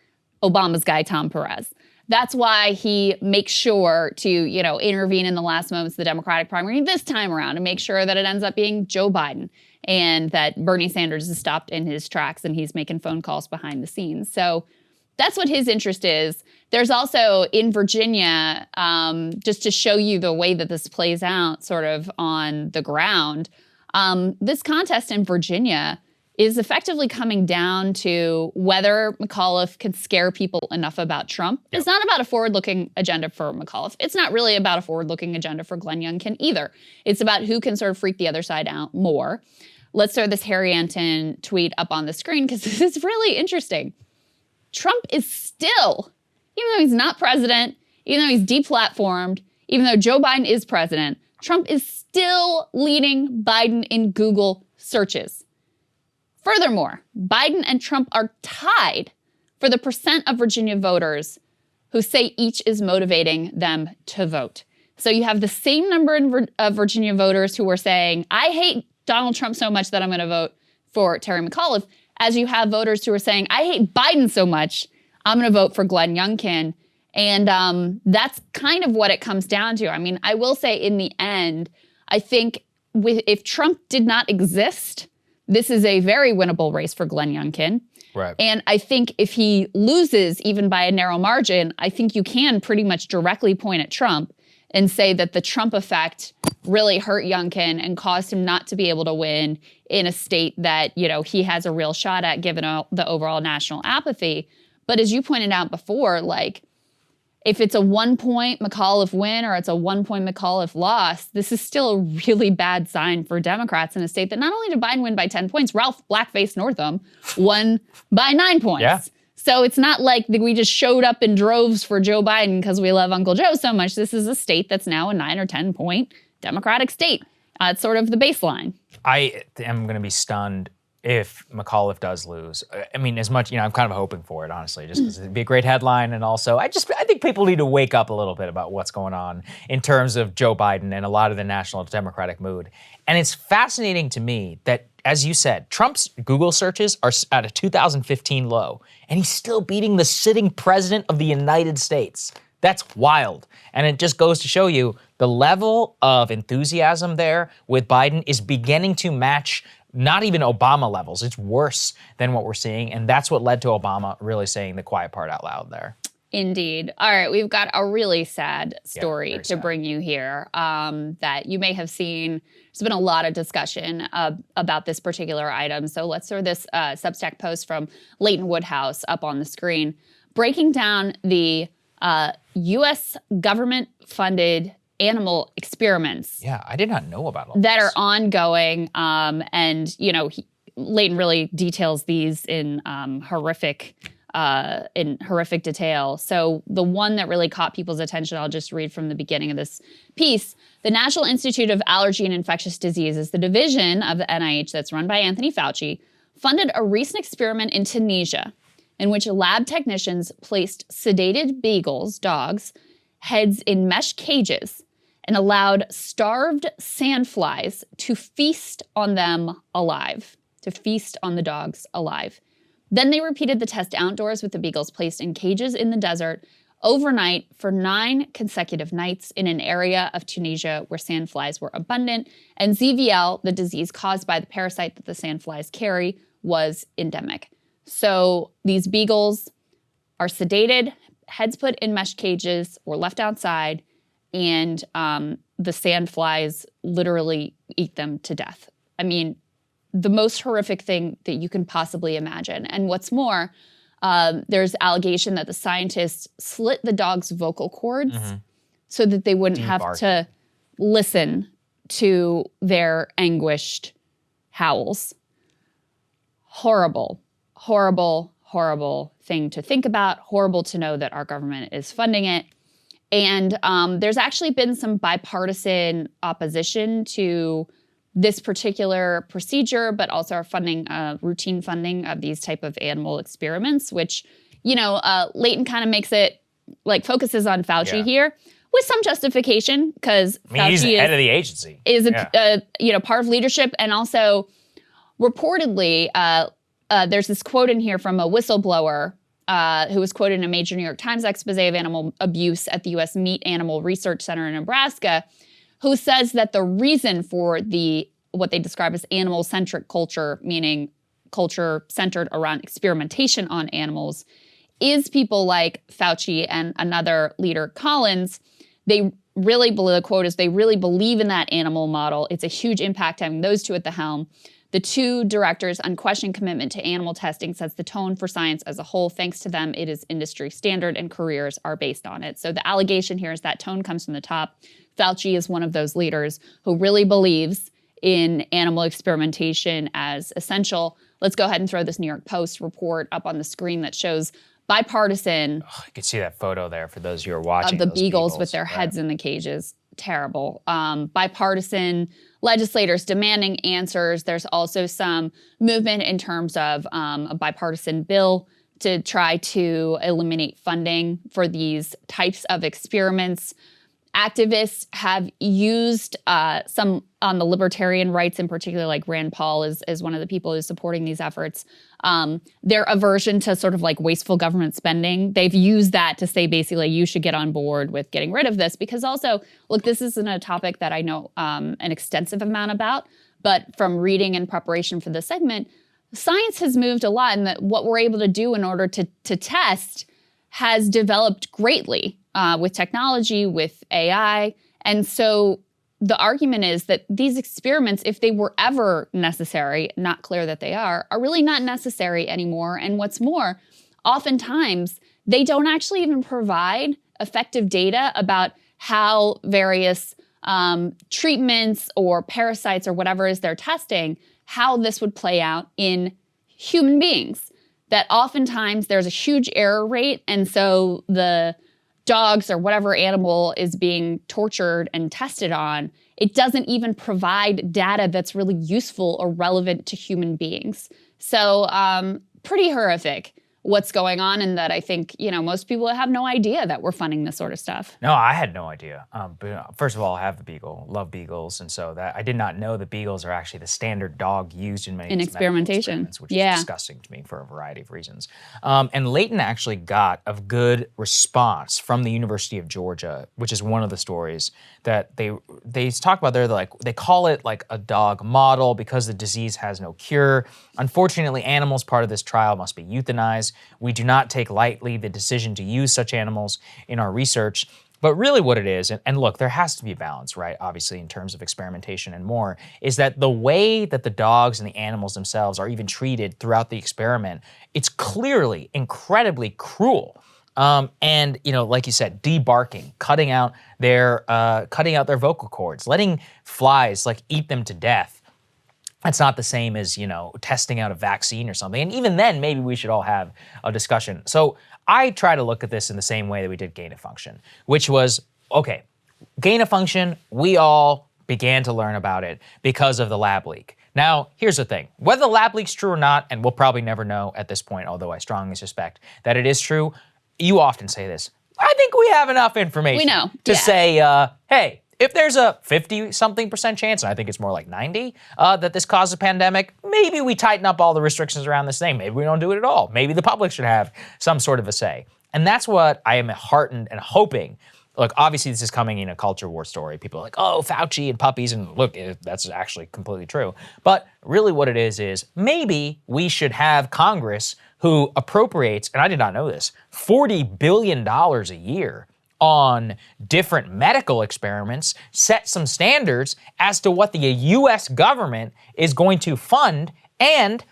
Obama's guy, Tom Perez. That's why he makes sure to, intervene in the last moments of the Democratic primary this time around and make sure that it ends up being Joe Biden and that Bernie Sanders is stopped in his tracks and he's making phone calls behind the scenes. So that's what his interest is. There's also in Virginia, just to show you the way that this plays out sort of on the ground, this contest in Virginia is effectively coming down to whether McAuliffe can scare people enough about Trump. It's not about a forward-looking agenda for McAuliffe. It's not really about a forward-looking agenda for Glenn Youngkin either. It's about who can sort of freak the other side out more. Let's throw this Harry Anton tweet up on the screen because this is really interesting. Trump is still, even though he's not president, even though he's deplatformed, even though Joe Biden is president, Trump is still leading Biden in Google searches. Furthermore, Biden and Trump are tied for the percent of Virginia voters who say each is motivating them to vote. So you have the same number of Virginia voters who are saying, I hate Donald Trump so much that I'm going to vote for Terry McAuliffe, as you have voters who are saying, I hate Biden so much, I'm going to vote for Glenn Youngkin. And that's kind of what it comes down to. I mean, I will say in the end, I think if Trump did not exist, this is a very winnable race for Glenn Youngkin. Right. And I think if he loses even by a narrow margin, I think you can pretty much directly point at Trump and say that the Trump effect really hurt Youngkin and caused him not to be able to win in a state that, you know, he has a real shot at given the overall national apathy. But as you pointed out before, like, if it's a 1 point McAuliffe win or it's a 1 point McAuliffe loss, this is still a really bad sign for Democrats in a state that not only did Biden win by 10 points, Ralph Blackface Northam won by 9 points. Yeah. So it's not like we just showed up in droves for Joe Biden because we love Uncle Joe so much. This is a state that's now a 9 or 10 point Democratic state. It's sort of the baseline. I am going to be stunned if McAuliffe does lose. I mean, as much, I'm kind of hoping for it, honestly, just because it'd be a great headline. And also, I think people need to wake up a little bit about what's going on in terms of Joe Biden and a lot of the national Democratic mood. And it's fascinating to me that, as you said, Trump's Google searches are at a 2015 low, and he's still beating the sitting president of the United States. That's wild. And it just goes to show you the level of enthusiasm there with Biden is beginning to match not even Obama levels. It's worse than what we're seeing. And that's what led to Obama really saying the quiet part out loud there. Indeed. All right, we've got a really sad story to sad. bring you here that you may have seen. There's been a lot of discussion about this particular item. So let's throw this Substack post from Leighton Woodhouse up on the screen, breaking down the U.S. government-funded animal experiments. Yeah, I did not know about all that this. are ongoing. And, Leighton really details these in horrific detail. So the one that really caught people's attention, I'll just read from the beginning of this piece. The National Institute of Allergy and Infectious Diseases, the division of the NIH that's run by Anthony Fauci, funded a recent experiment in Tunisia in which lab technicians placed sedated beagles, dogs, heads in mesh cages and allowed starved sandflies to feast on them alive, to feast on the dogs alive. Then they repeated the test outdoors with the beagles placed in cages in the desert overnight for 9 consecutive nights in an area of Tunisia where sandflies were abundant, and ZVL, the disease caused by the parasite that the sandflies carry, was endemic. So these beagles are sedated, heads put in mesh cages or left outside, and the sandflies literally eat them to death. I mean, the most horrific thing that you can possibly imagine. And what's more, there's allegation that the scientists slit the dog's vocal cords so that they wouldn't have to listen to their anguished howls. Horrible, horrible, horrible thing to think about. Horrible to know that our government is funding it. And there's actually been some bipartisan opposition to this particular procedure, but also our funding, routine funding of these type of animal experiments, which, Leighton kind of makes it, focuses on Fauci here with some justification, because Fauci he's the head of the agency. Is part of leadership, and also reportedly, there's this quote in here from a whistleblower who was quoted in a major New York Times expose of animal abuse at the U.S. Meat Animal Research Center in Nebraska, who says that the reason for what they describe as animal-centric culture, meaning culture centered around experimentation on animals, is people like Fauci and another leader, Collins. They really believe, the quote is, they really believe in that animal model. It's a huge impact having those two at the helm. The two directors' unquestioned commitment to animal testing sets the tone for science as a whole. Thanks to them, it is industry standard and careers are based on it. So the allegation here is that tone comes from the top. Fauci is one of those leaders who really believes in animal experimentation as essential. Let's go ahead and throw this New York Post report up on the screen that shows bipartisan. Oh, you can see that photo there for those who are watching. Of the beagles with their heads in the cages. Terrible. Bipartisan legislators demanding answers. There's also some movement in terms of a bipartisan bill to try to eliminate funding for these types of experiments. Activists have used some on the libertarian rights in particular, like Rand Paul is one of the people who's supporting these efforts. Their aversion to sort of like wasteful government spending, they've used that to say basically you should get on board with getting rid of this, because also, look, this isn't a topic that I know an extensive amount about, but from reading in preparation for this segment, science has moved a lot, and that what we're able to do in order to test has developed greatly with technology, with AI. And so the argument is that these experiments, if they were ever necessary, not clear that they are really not necessary anymore. And what's more, oftentimes they don't actually even provide effective data about how various treatments or parasites or whatever is they're testing, how this would play out in human beings. That oftentimes there's a huge error rate, and so the dogs or whatever animal is being tortured and tested on, it doesn't even provide data that's really useful or relevant to human beings. So pretty horrific what's going on, and that I think, most people have no idea that we're funding this sort of stuff. No, I had no idea. But first of all, I have the beagle, love beagles, and so that I did not know that beagles are actually the standard dog used in many experimentation, which is disgusting to me for a variety of reasons. And Leighton actually got a good response from the University of Georgia, which is one of the stories that they talk about there. They call it like a dog model because the disease has no cure. Unfortunately, animals part of this trial must be euthanized. We do not take lightly the decision to use such animals in our research. But really what it is, and look, there has to be balance, right? Obviously, in terms of experimentation and more, is that the way that the dogs and the animals themselves are even treated throughout the experiment, it's clearly incredibly cruel. And like you said, debarking, cutting out their vocal cords, letting flies eat them to death. That's not the same as, testing out a vaccine or something. And even then, maybe we should all have a discussion. So I try to look at this in the same way that we did gain of function, which was, okay, gain of function, we all began to learn about it because of the lab leak. Now, here's the thing. Whether the lab leak's true or not, and we'll probably never know at this point, although I strongly suspect that it is true, you often say this. I think we have enough information to say, hey, if there's a 50-something% chance, and I think it's more like 90, that this causes a pandemic, maybe we tighten up all the restrictions around this thing. Maybe we don't do it at all. Maybe the public should have some sort of a say. And that's what I am heartened and hoping. Look, obviously this is coming in a culture war story. People are like, oh, Fauci and puppies, and look, that's actually completely true. But really what it is maybe we should have Congress who appropriates, and I did not know this, $40 billion a year on different medical experiments, set some standards as to what the U.S. government is going to fund, and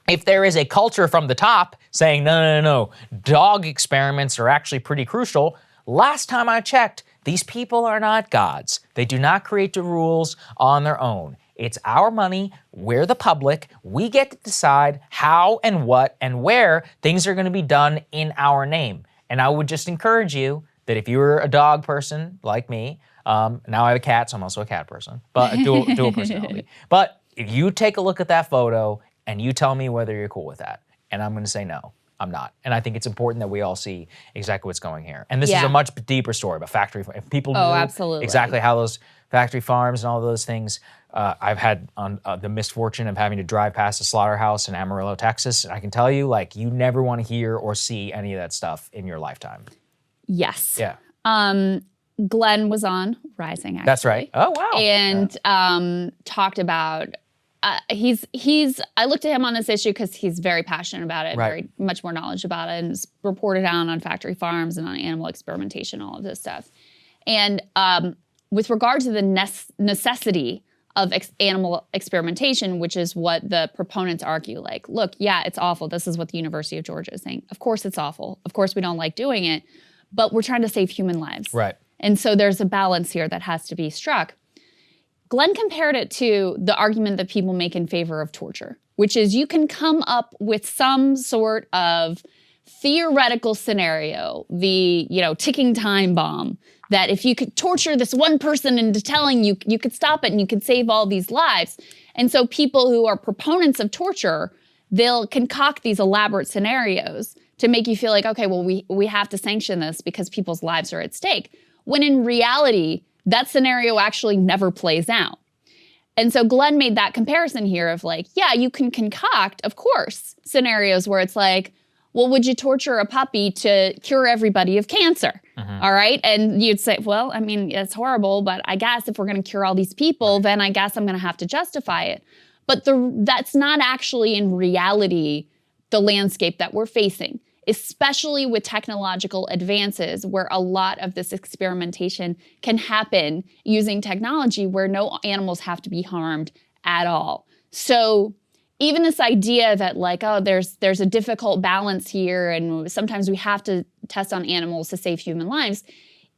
if there is a culture from the top saying, no, dog experiments are actually pretty crucial, last time I checked, these people are not gods. They do not create the rules on their own. It's our money, we're the public, we get to decide how and what and where things are gonna be done in our name. And I would just encourage you that if you're a dog person like me, now I have a cat, so I'm also a cat person, but dual personality. But if you take a look at that photo and you tell me whether you're cool with that, and I'm gonna say no, I'm not. And I think it's important that we all see exactly what's going here. And this is a much deeper story about factory. If people knew exactly how those factory farms and all those things, I've had the misfortune of having to drive past a slaughterhouse in Amarillo, Texas. And I can tell you, you never want to hear or see any of that stuff in your lifetime. Yes. Yeah. Glenn was on Rising, actually. That's right. Oh, wow. And talked about, I looked at him on this issue because he's very passionate about it, very much more knowledge about it, and has reported on factory farms and on animal experimentation, all of this stuff. And with regard to the necessity of animal experimentation, which is what the proponents argue, look, yeah, it's awful. This is what the University of Georgia is saying. Of course it's awful. Of course we don't like doing it, but we're trying to save human lives. Right. And so there's a balance here that has to be struck. Glenn compared it to the argument that people make in favor of torture, which is you can come up with some sort of theoretical scenario, the ticking time bomb, that if you could torture this one person into telling you could stop it and you could save all these lives. And so people who are proponents of torture they'll concoct these elaborate scenarios to make you feel like, okay, well, we have to sanction this because people's lives are at stake. When in reality, that scenario actually never plays out. And so Glenn made that comparison here of like, yeah, you can concoct, of course, scenarios where it's like, well, would you torture a puppy to cure everybody of cancer? All right. And you'd say, well, I mean, it's horrible, but I guess if we're going to cure all these people, then I guess I'm going to have to justify it. But that's not actually in reality the landscape that we're facing, especially with technological advances where a lot of this experimentation can happen using technology where no animals have to be harmed at all. So even this idea that like, oh, there's a difficult balance here and sometimes we have to test on animals to save human lives,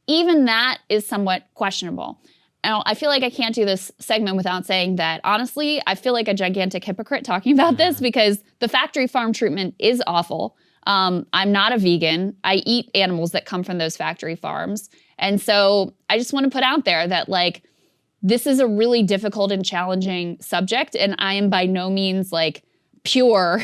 even that is somewhat questionable. Now, I feel like I can't do this segment without saying that, honestly, I feel like a gigantic hypocrite talking about this because the factory farm treatment is awful. I'm not a vegan. I eat animals that come from those factory farms. And so I just want to put out there that like, this is a really difficult and challenging subject. And I am by no means like pure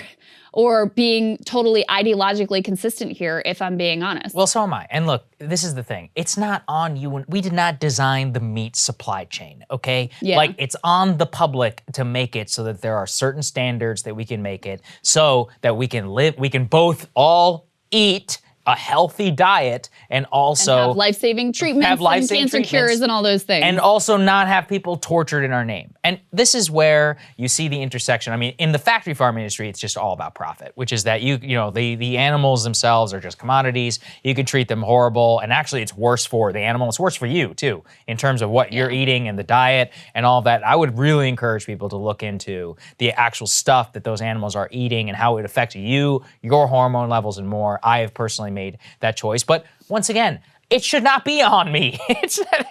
or being totally ideologically consistent here, if I'm being honest. Well, so am I. And look, this is the thing. It's not on you. We did not design the meat supply chain, okay? Yeah. Like, it's on the public to make it so that there are certain standards that we can make it so that we can both all eat a healthy diet and also and have life-saving treatments and cancer cures and all those things. And also not have people tortured in our name. And this is where you see the intersection. I mean, in the factory farm industry, it's just all about profit, which is that the animals themselves are just commodities. You could treat them horrible, and actually it's worse for the animal. It's worse for you too, in terms of what you're eating and the diet and all of that. I would really encourage people to look into the actual stuff that those animals are eating and how it affects you, your hormone levels, and more. I have personally made that choice. But once again, it should not be on me.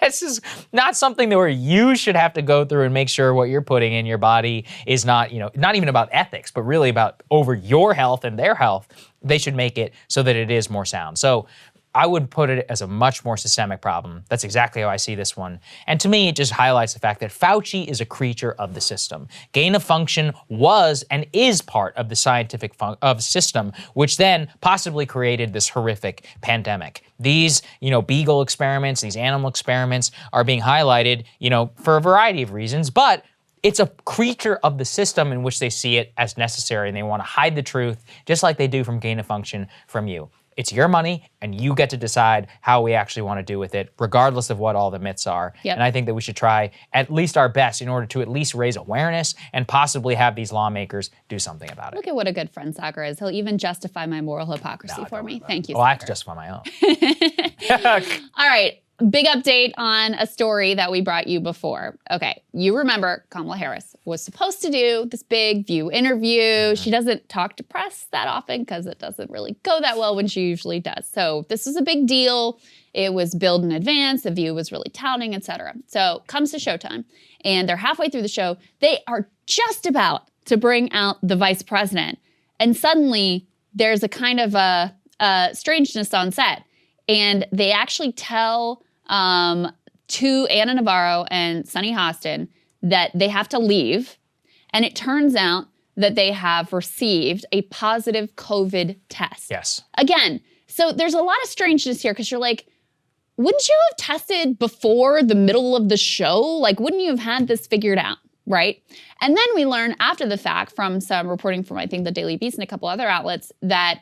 This is not something where you should have to go through and make sure what you're putting in your body is not, not even about ethics, but really about over your health and their health. They should make it so that it is more sound. So I would put it as a much more systemic problem. That's exactly how I see this one. And to me, it just highlights the fact that Fauci is a creature of the system. Gain of function was and is part of the scientific system, which then possibly created this horrific pandemic. These, beagle experiments, these animal experiments are being highlighted, for a variety of reasons, but it's a creature of the system in which they see it as necessary, and they want to hide the truth, just like they do from gain of function from you. It's your money, and you get to decide how we actually want to do with it, regardless of what all the myths are. Yep. And I think that we should try at least our best in order to at least raise awareness and possibly have these lawmakers do something about it. Look at what a good friend Saagar is. He'll even justify my moral hypocrisy for me. Thank you, Well, I have Saagar. to justify my own. All right. Big update on a story that we brought you before. Okay, you remember Kamala Harris was supposed to do this big View interview. She doesn't talk to press that often because it doesn't really go that well when she usually does. So this was a big deal. It was billed in advance. The View was really touting, etc. So comes to showtime, and they're halfway through the show. They are just about to bring out the vice president, and suddenly there's a kind of a strangeness on set. And they actually tell to Anna Navarro and Sunny Hostin that they have to leave. And it turns out that they have received a positive COVID test. Yes. Again, so there's a lot of strangeness here because you're like, wouldn't you have tested before the middle of the show? Like, wouldn't you have had this figured out, right? And then we learn after the fact from some reporting from, I think, the Daily Beast and a couple other outlets that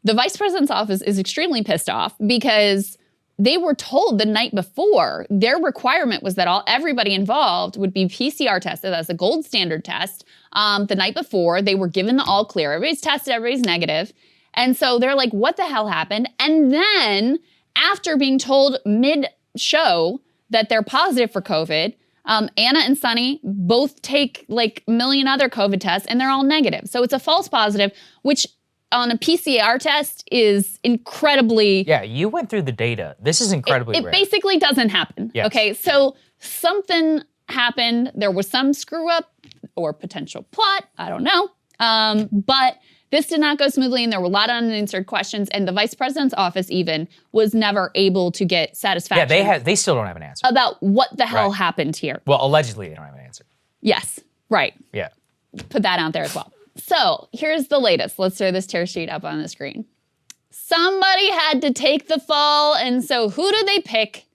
the vice president's office is extremely pissed off because they were told the night before their requirement was that everybody involved would be PCR tested. That's a gold standard test. The night before, they were given the all clear. Everybody's tested, everybody's negative. And so they're like, what the hell happened? And then after being told mid-show that they're positive for COVID, Anna and Sunny both take like a million other COVID tests and they're all negative. So it's a false positive, which on a PCR test is incredibly... Yeah, you went through the data. This is incredibly rare. It basically doesn't happen. Yes. Okay, so something happened. There was some screw up or potential plot. I don't know. But this did not go smoothly, and there were a lot of unanswered questions, and the vice president's office even was never able to get satisfaction. Yeah, they still don't have an answer. About what the hell happened here. Well, allegedly they don't have an answer. Yes, right. Yeah. Put that out there as well. So here's the latest. Let's throw this tear sheet up on the screen. Somebody had to take the fall, and so who did they pick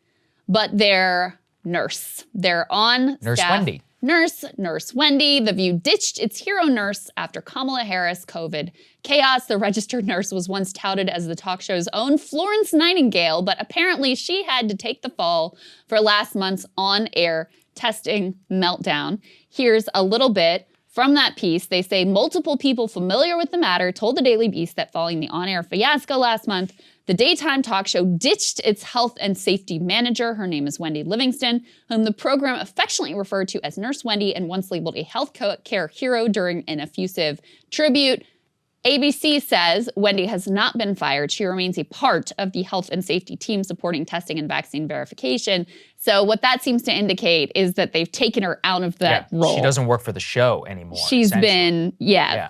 but their nurse? Their on Nurse staff Wendy. Nurse Wendy. The View ditched its hero nurse after Kamala Harris COVID chaos. The registered nurse was once touted as the talk show's own Florence Nightingale, but apparently she had to take the fall for last month's on-air testing meltdown. Here's a little bit from that piece. They say multiple people familiar with the matter told the Daily Beast that following the on-air fiasco last month, the daytime talk show ditched its health and safety manager. Her name is Wendy Livingston, whom the program affectionately referred to as Nurse Wendy and once labeled a health care hero during an effusive tribute. ABC says Wendy has not been fired. She remains a part of the health and safety team supporting testing and vaccine verification. So what that seems to indicate is that they've taken her out of that role. She doesn't work for the show anymore. She's been,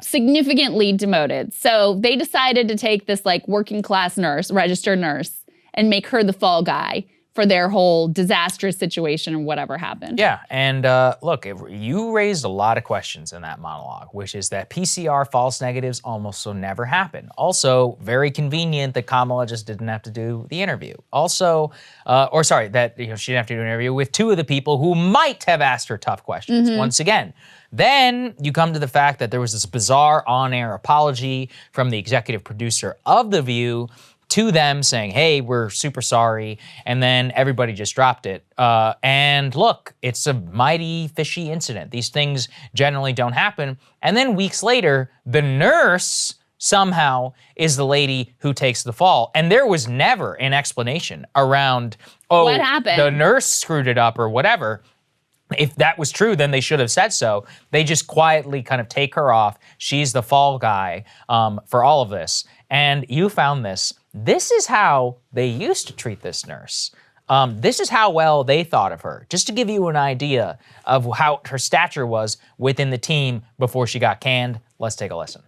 significantly demoted. So they decided to take this like working class nurse, registered nurse, and make her the fall guy for their whole disastrous situation or whatever happened. Yeah, and look, you raised a lot of questions in that monologue, which is that PCR false negatives almost so never happen. Also, very convenient that Kamala just didn't have to do the interview. Also, that she didn't have to do an interview with two of the people who might have asked her tough questions. Once again. Then you come to the fact that there was this bizarre on-air apology from the executive producer of The View to them saying, hey, we're super sorry, and then everybody just dropped it. And look, it's a mighty fishy incident. These things generally don't happen. And then weeks later, the nurse somehow is the lady who takes the fall. And there was never an explanation around, what happened? The nurse screwed it up or whatever. If that was true, then they should have said so. They just quietly kind of take her off. She's the fall guy for all of this. And you found this. This is how they used to treat this nurse. This is how well they thought of her. Just to give you an idea of how her stature was within the team before she got canned, let's take a listen.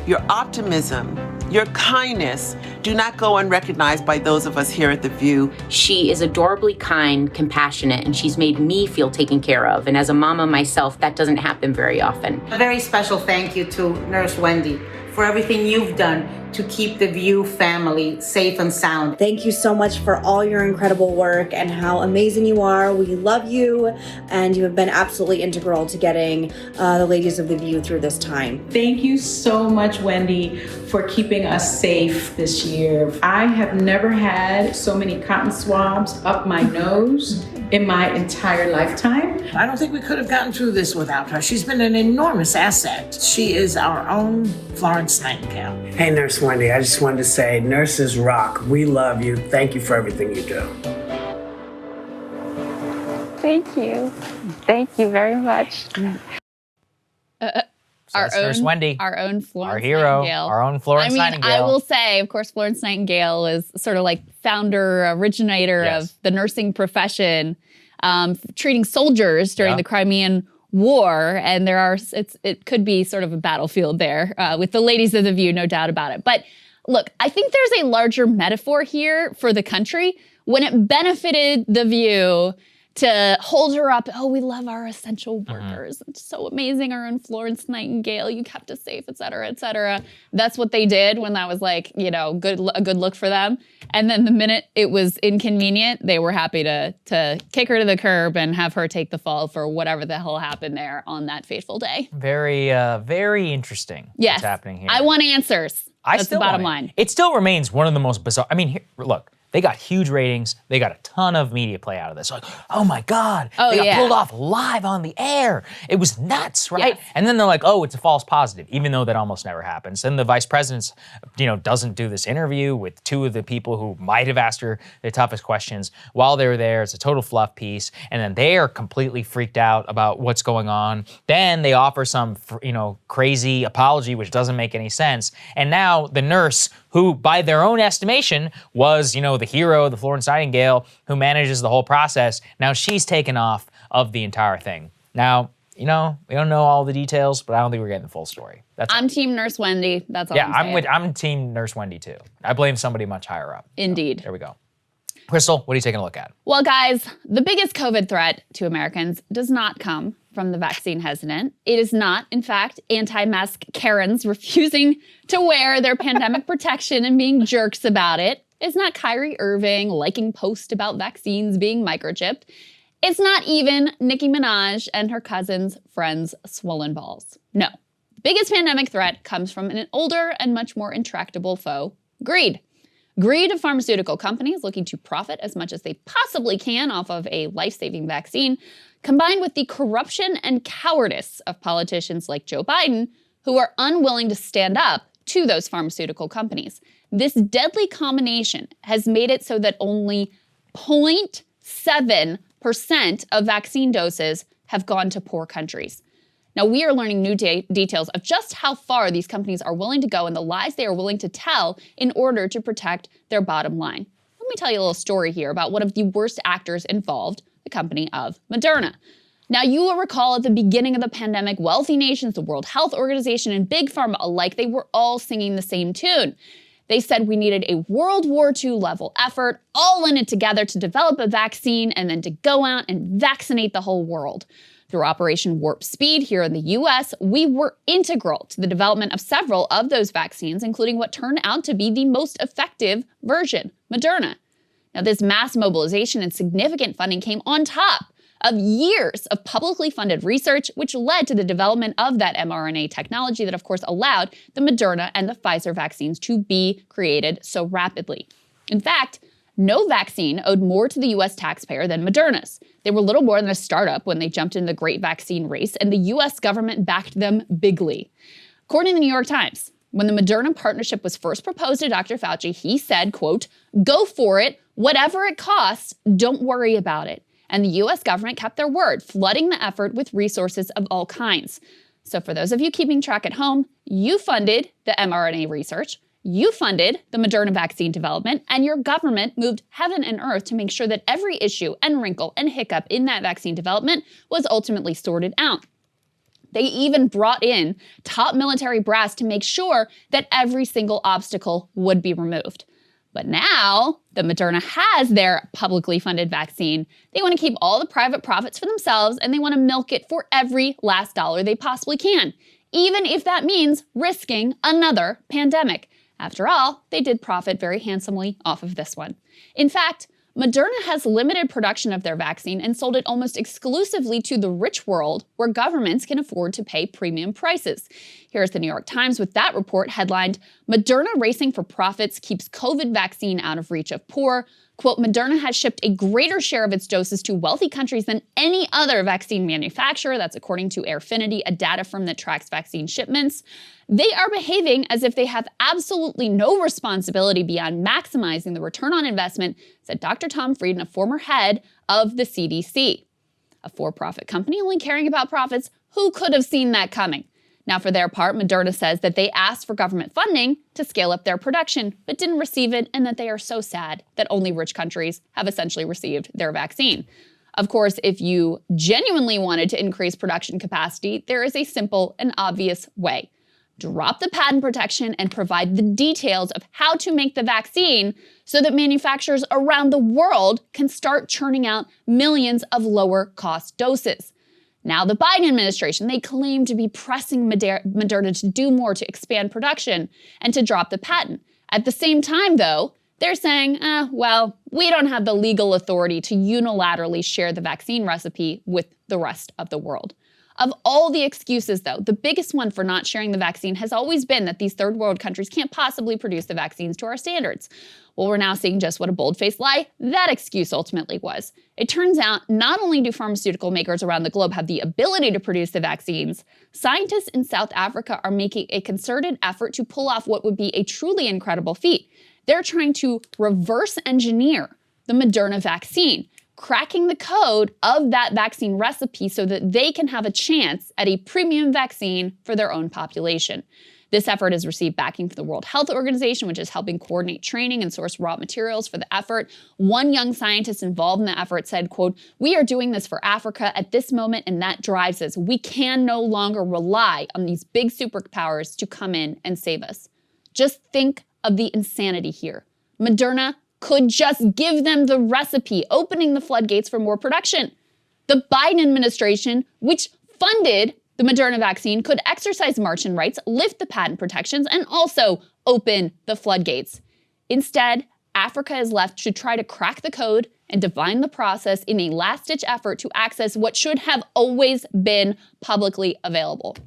Your optimism, your kindness do not go unrecognized by those of us here at The View. She is adorably kind, compassionate, and she's made me feel taken care of. And as a mama myself, that doesn't happen very often. A very special thank you to Nurse Wendy for everything you've done to keep the View family safe and sound. Thank you so much for all your incredible work and how amazing you are. We love you, and you have been absolutely integral to getting the ladies of The View through this time. Thank you so much, Wendy, for keeping us safe this year. I have never had so many cotton swabs up my nose in my entire lifetime. I don't think we could have gotten through this without her. She's been an enormous asset. She is our own Florence Nightingale. Hey, Nurse Wendy, I just wanted to say, nurses rock. We love you. Thank you for everything you do. Thank you. Thank you very much. Nurse Wendy, our own Florence our hero, Nightingale. our own Florence Nightingale. I will say, of course, Florence Nightingale is sort of like founder, originator of the nursing profession, treating soldiers during the Crimean War, and it could be sort of a battlefield there with the ladies of The View, no doubt about it. But look, I think there's a larger metaphor here for the country. When it benefited The View to hold her up, oh, we love our essential workers. It's so amazing, our own Florence Nightingale, you kept us safe, et cetera, et cetera. That's what they did when that was like, a good look for them. And then the minute it was inconvenient, they were happy to kick her to the curb and have her take the fall for whatever the hell happened there on that fateful day. Very, very interesting what's happening here. I want answers. That's the bottom line. It still remains one of the most bizarre. I mean, look. They got huge ratings. They got a ton of media play out of this. Like, oh my God, they got pulled off live on the air. It was nuts, right? Yes. And then they're like, oh, it's a false positive, even though that almost never happens. And the vice president, doesn't do this interview with two of the people who might have asked her the toughest questions while they were there. It's a total fluff piece. And then they are completely freaked out about what's going on. Then they offer some, crazy apology, which doesn't make any sense. And now the nurse, who by their own estimation was, the hero, the Florence Nightingale, who manages the whole process, now she's taken off of the entire thing. Now, we don't know all the details, but I don't think we're getting the full story. I'm Team Nurse Wendy. That's all I'm saying. I'm Team Nurse Wendy too. I blame somebody much higher up. Indeed. So, there we go. Krystal, what are you taking a look at? Well, guys, the biggest COVID threat to Americans does not come from the vaccine hesitant. It is not, in fact, anti-mask Karens refusing to wear their pandemic protection and being jerks about it. It's not Kyrie Irving liking posts about vaccines being microchipped. It's not even Nicki Minaj and her cousin's friends' swollen balls. No. The biggest pandemic threat comes from an older and much more intractable foe, greed. Greed of pharmaceutical companies looking to profit as much as they possibly can off of a life-saving vaccine, combined with the corruption and cowardice of politicians like Joe Biden, who are unwilling to stand up to those pharmaceutical companies. This deadly combination has made it so that only 0.7% of vaccine doses have gone to poor countries. Now, we are learning new details of just how far these companies are willing to go and the lies they are willing to tell in order to protect their bottom line. Let me tell you a little story here about one of the worst actors involved, the company of Moderna. Now, you will recall at the beginning of the pandemic, wealthy nations, the World Health Organization, and Big Pharma alike, they were all singing the same tune. They said we needed a World War II level effort, all in it together to develop a vaccine and then to go out and vaccinate the whole world. Through Operation Warp Speed here in the US, we were integral to the development of several of those vaccines, including what turned out to be the most effective version, Moderna. Now, this mass mobilization and significant funding came on top of years of publicly funded research, which led to the development of that mRNA technology that, of course, allowed the Moderna and the Pfizer vaccines to be created so rapidly. In fact, no vaccine owed more to the US taxpayer than Moderna's. They were little more than a startup when they jumped into the great vaccine race, and the US government backed them bigly. According to the New York Times, when the Moderna partnership was first proposed to Dr. Fauci, he said, quote, "Go for it, whatever it costs, don't worry about it." And the US government kept their word, flooding the effort with resources of all kinds. So for those of you keeping track at home, you funded the mRNA research, you funded the Moderna vaccine development, and your government moved heaven and earth to make sure that every issue and wrinkle and hiccup in that vaccine development was ultimately sorted out. They even brought in top military brass to make sure that every single obstacle would be removed. But now that Moderna has their publicly funded vaccine, they want to keep all the private profits for themselves, and they want to milk it for every last dollar they possibly can, even if that means risking another pandemic. After all, they did profit very handsomely off of this one. In fact, Moderna has limited production of their vaccine and sold it almost exclusively to the rich world, where governments can afford to pay premium prices. Here's the New York Times with that report headlined, "Moderna Racing for Profits Keeps COVID Vaccine Out of Reach of Poor." Quote, "Moderna has shipped a greater share of its doses to wealthy countries than any other vaccine manufacturer." That's according to Airfinity, a data firm that tracks vaccine shipments. "They are behaving as if they have absolutely no responsibility beyond maximizing the return on investment," said Dr. Tom Frieden, a former head of the CDC. A for-profit company only caring about profits, who could have seen that coming? Now, for their part, Moderna says that they asked for government funding to scale up their production, but didn't receive it, and that they are so sad that only rich countries have essentially received their vaccine. Of course, if you genuinely wanted to increase production capacity, there is a simple and obvious way. Drop the patent protection and provide the details of how to make the vaccine so that manufacturers around the world can start churning out millions of lower-cost doses. Now, the Biden administration, they claim to be pressing Moderna to do more to expand production and to drop the patent. At the same time, though, they're saying, well, we don't have the legal authority to unilaterally share the vaccine recipe with the rest of the world. Of all the excuses, though, the biggest one for not sharing the vaccine has always been that these third world countries can't possibly produce the vaccines to our standards. Well, we're now seeing just what a bold-faced lie that excuse ultimately was. It turns out not only do pharmaceutical makers around the globe have the ability to produce the vaccines, scientists in South Africa are making a concerted effort to pull off what would be a truly incredible feat. They're trying to reverse engineer the Moderna vaccine, cracking the code of that vaccine recipe so that they can have a chance at a premium vaccine for their own population. This effort has received backing from the World Health Organization, which is helping coordinate training and source raw materials for the effort. One young scientist involved in the effort said, quote, "We are doing this for Africa at this moment, and that drives us. We can no longer rely on these big superpowers to come in and save us." Just think of the insanity here. Moderna could just give them the recipe, opening the floodgates for more production. The Biden administration, which funded the Moderna vaccine, could exercise Martian rights, lift the patent protections, and also open the floodgates. Instead, Africa is left to try to crack the code and define the process in a last-ditch effort to access what should have always been publicly available.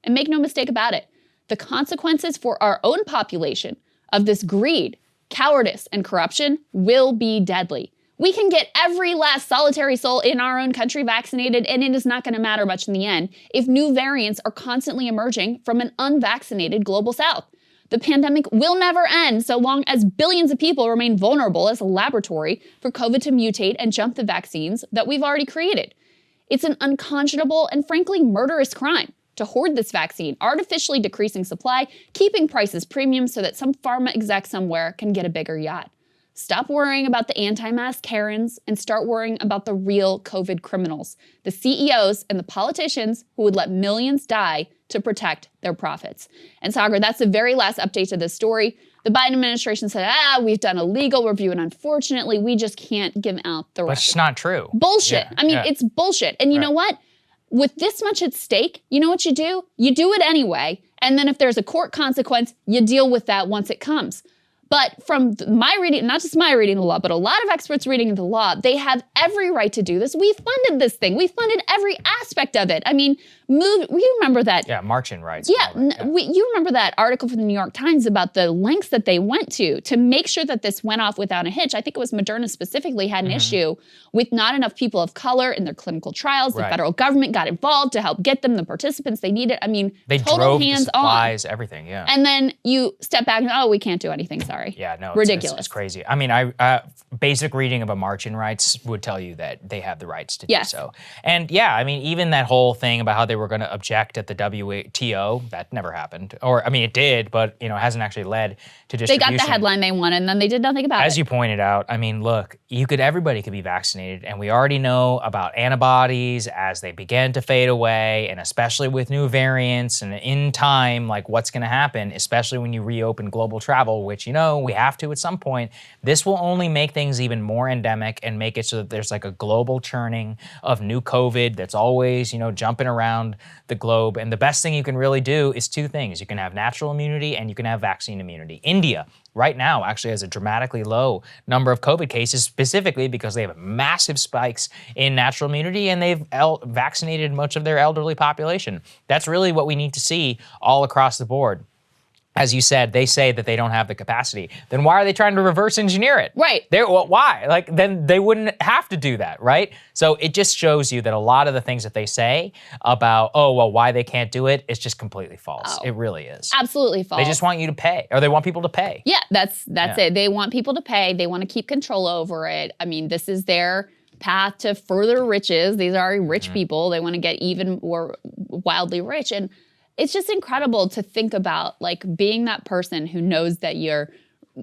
And make no mistake about it, the consequences for our own population of this greed, cowardice, and corruption will be deadly. We can get every last solitary soul in our own country vaccinated, and it is not going to matter much in the end if new variants are constantly emerging from an unvaccinated global south. The pandemic will never end so long as billions of people remain vulnerable as a laboratory for COVID to mutate and jump the vaccines that we've already created. It's an unconscionable and frankly murderous crime to hoard this vaccine, artificially decreasing supply, keeping prices premium so that some pharma exec somewhere can get a bigger yacht. Stop worrying about the anti-mask Karens and start worrying about the real COVID criminals, the CEOs and the politicians who would let millions die to protect their profits. And Saagar, that's the very last update to this story. The Biden administration said, we've done a legal review and unfortunately we just can't give out the recipe. But it's not true. Bullshit. Yeah, I mean, it's bullshit. And you know what? With this much at stake, you know what you do? You do it anyway. And then if there's a court consequence, you deal with that once it comes. But from my reading, not just my reading the law, but a lot of experts reading the law, they have every right to do this. We funded this thing. We funded every aspect of it. I mean, you remember that? Yeah, Martian rights. Yeah, you remember that article from the New York Times about the lengths that they went to make sure that this went off without a hitch. I think it was Moderna specifically had an issue with not enough people of color in their clinical trials. The federal government got involved to help get them the participants they needed. I mean, they total drove hands the supplies, everything, yeah. And then you step back and, we can't do anything, sorry. Yeah, no, ridiculous. It's crazy. I mean, basic reading of a Martian rights would tell you that they have the rights to do so. And yeah, I mean, even that whole thing about how they were going to object at the WTO, that never happened. Or, I mean, it did, but, it hasn't actually led to distribution. They got the headline they wanted, and then they did nothing about it. As you pointed out, I mean, look, everybody could be vaccinated, and we already know about antibodies as they begin to fade away, and especially with new variants, and in time, like what's going to happen, especially when you reopen global travel, which, we have to at some point. This will only make things even more endemic and make it so that there's like a global churning of new COVID that's always, jumping around the globe. And the best thing you can really do is two things. You can have natural immunity and you can have vaccine immunity. India right now actually has a dramatically low number of COVID cases, specifically because they have massive spikes in natural immunity and they've vaccinated much of their elderly population. That's really what we need to see all across the board. As you said, they say that they don't have the capacity. Then why are they trying to reverse engineer it? Right. Why? Then they wouldn't have to do that, right? So it just shows you that a lot of the things that they say about, why they can't do it, is just completely false. It really is. Absolutely false. They just want you to pay, or they want people to pay. Yeah, that's it. They want people to pay. They want to keep control over it. I mean, this is their path to further riches. These are rich people. They want to get even more wildly rich. And it's just incredible to think about, being that person who knows that you're,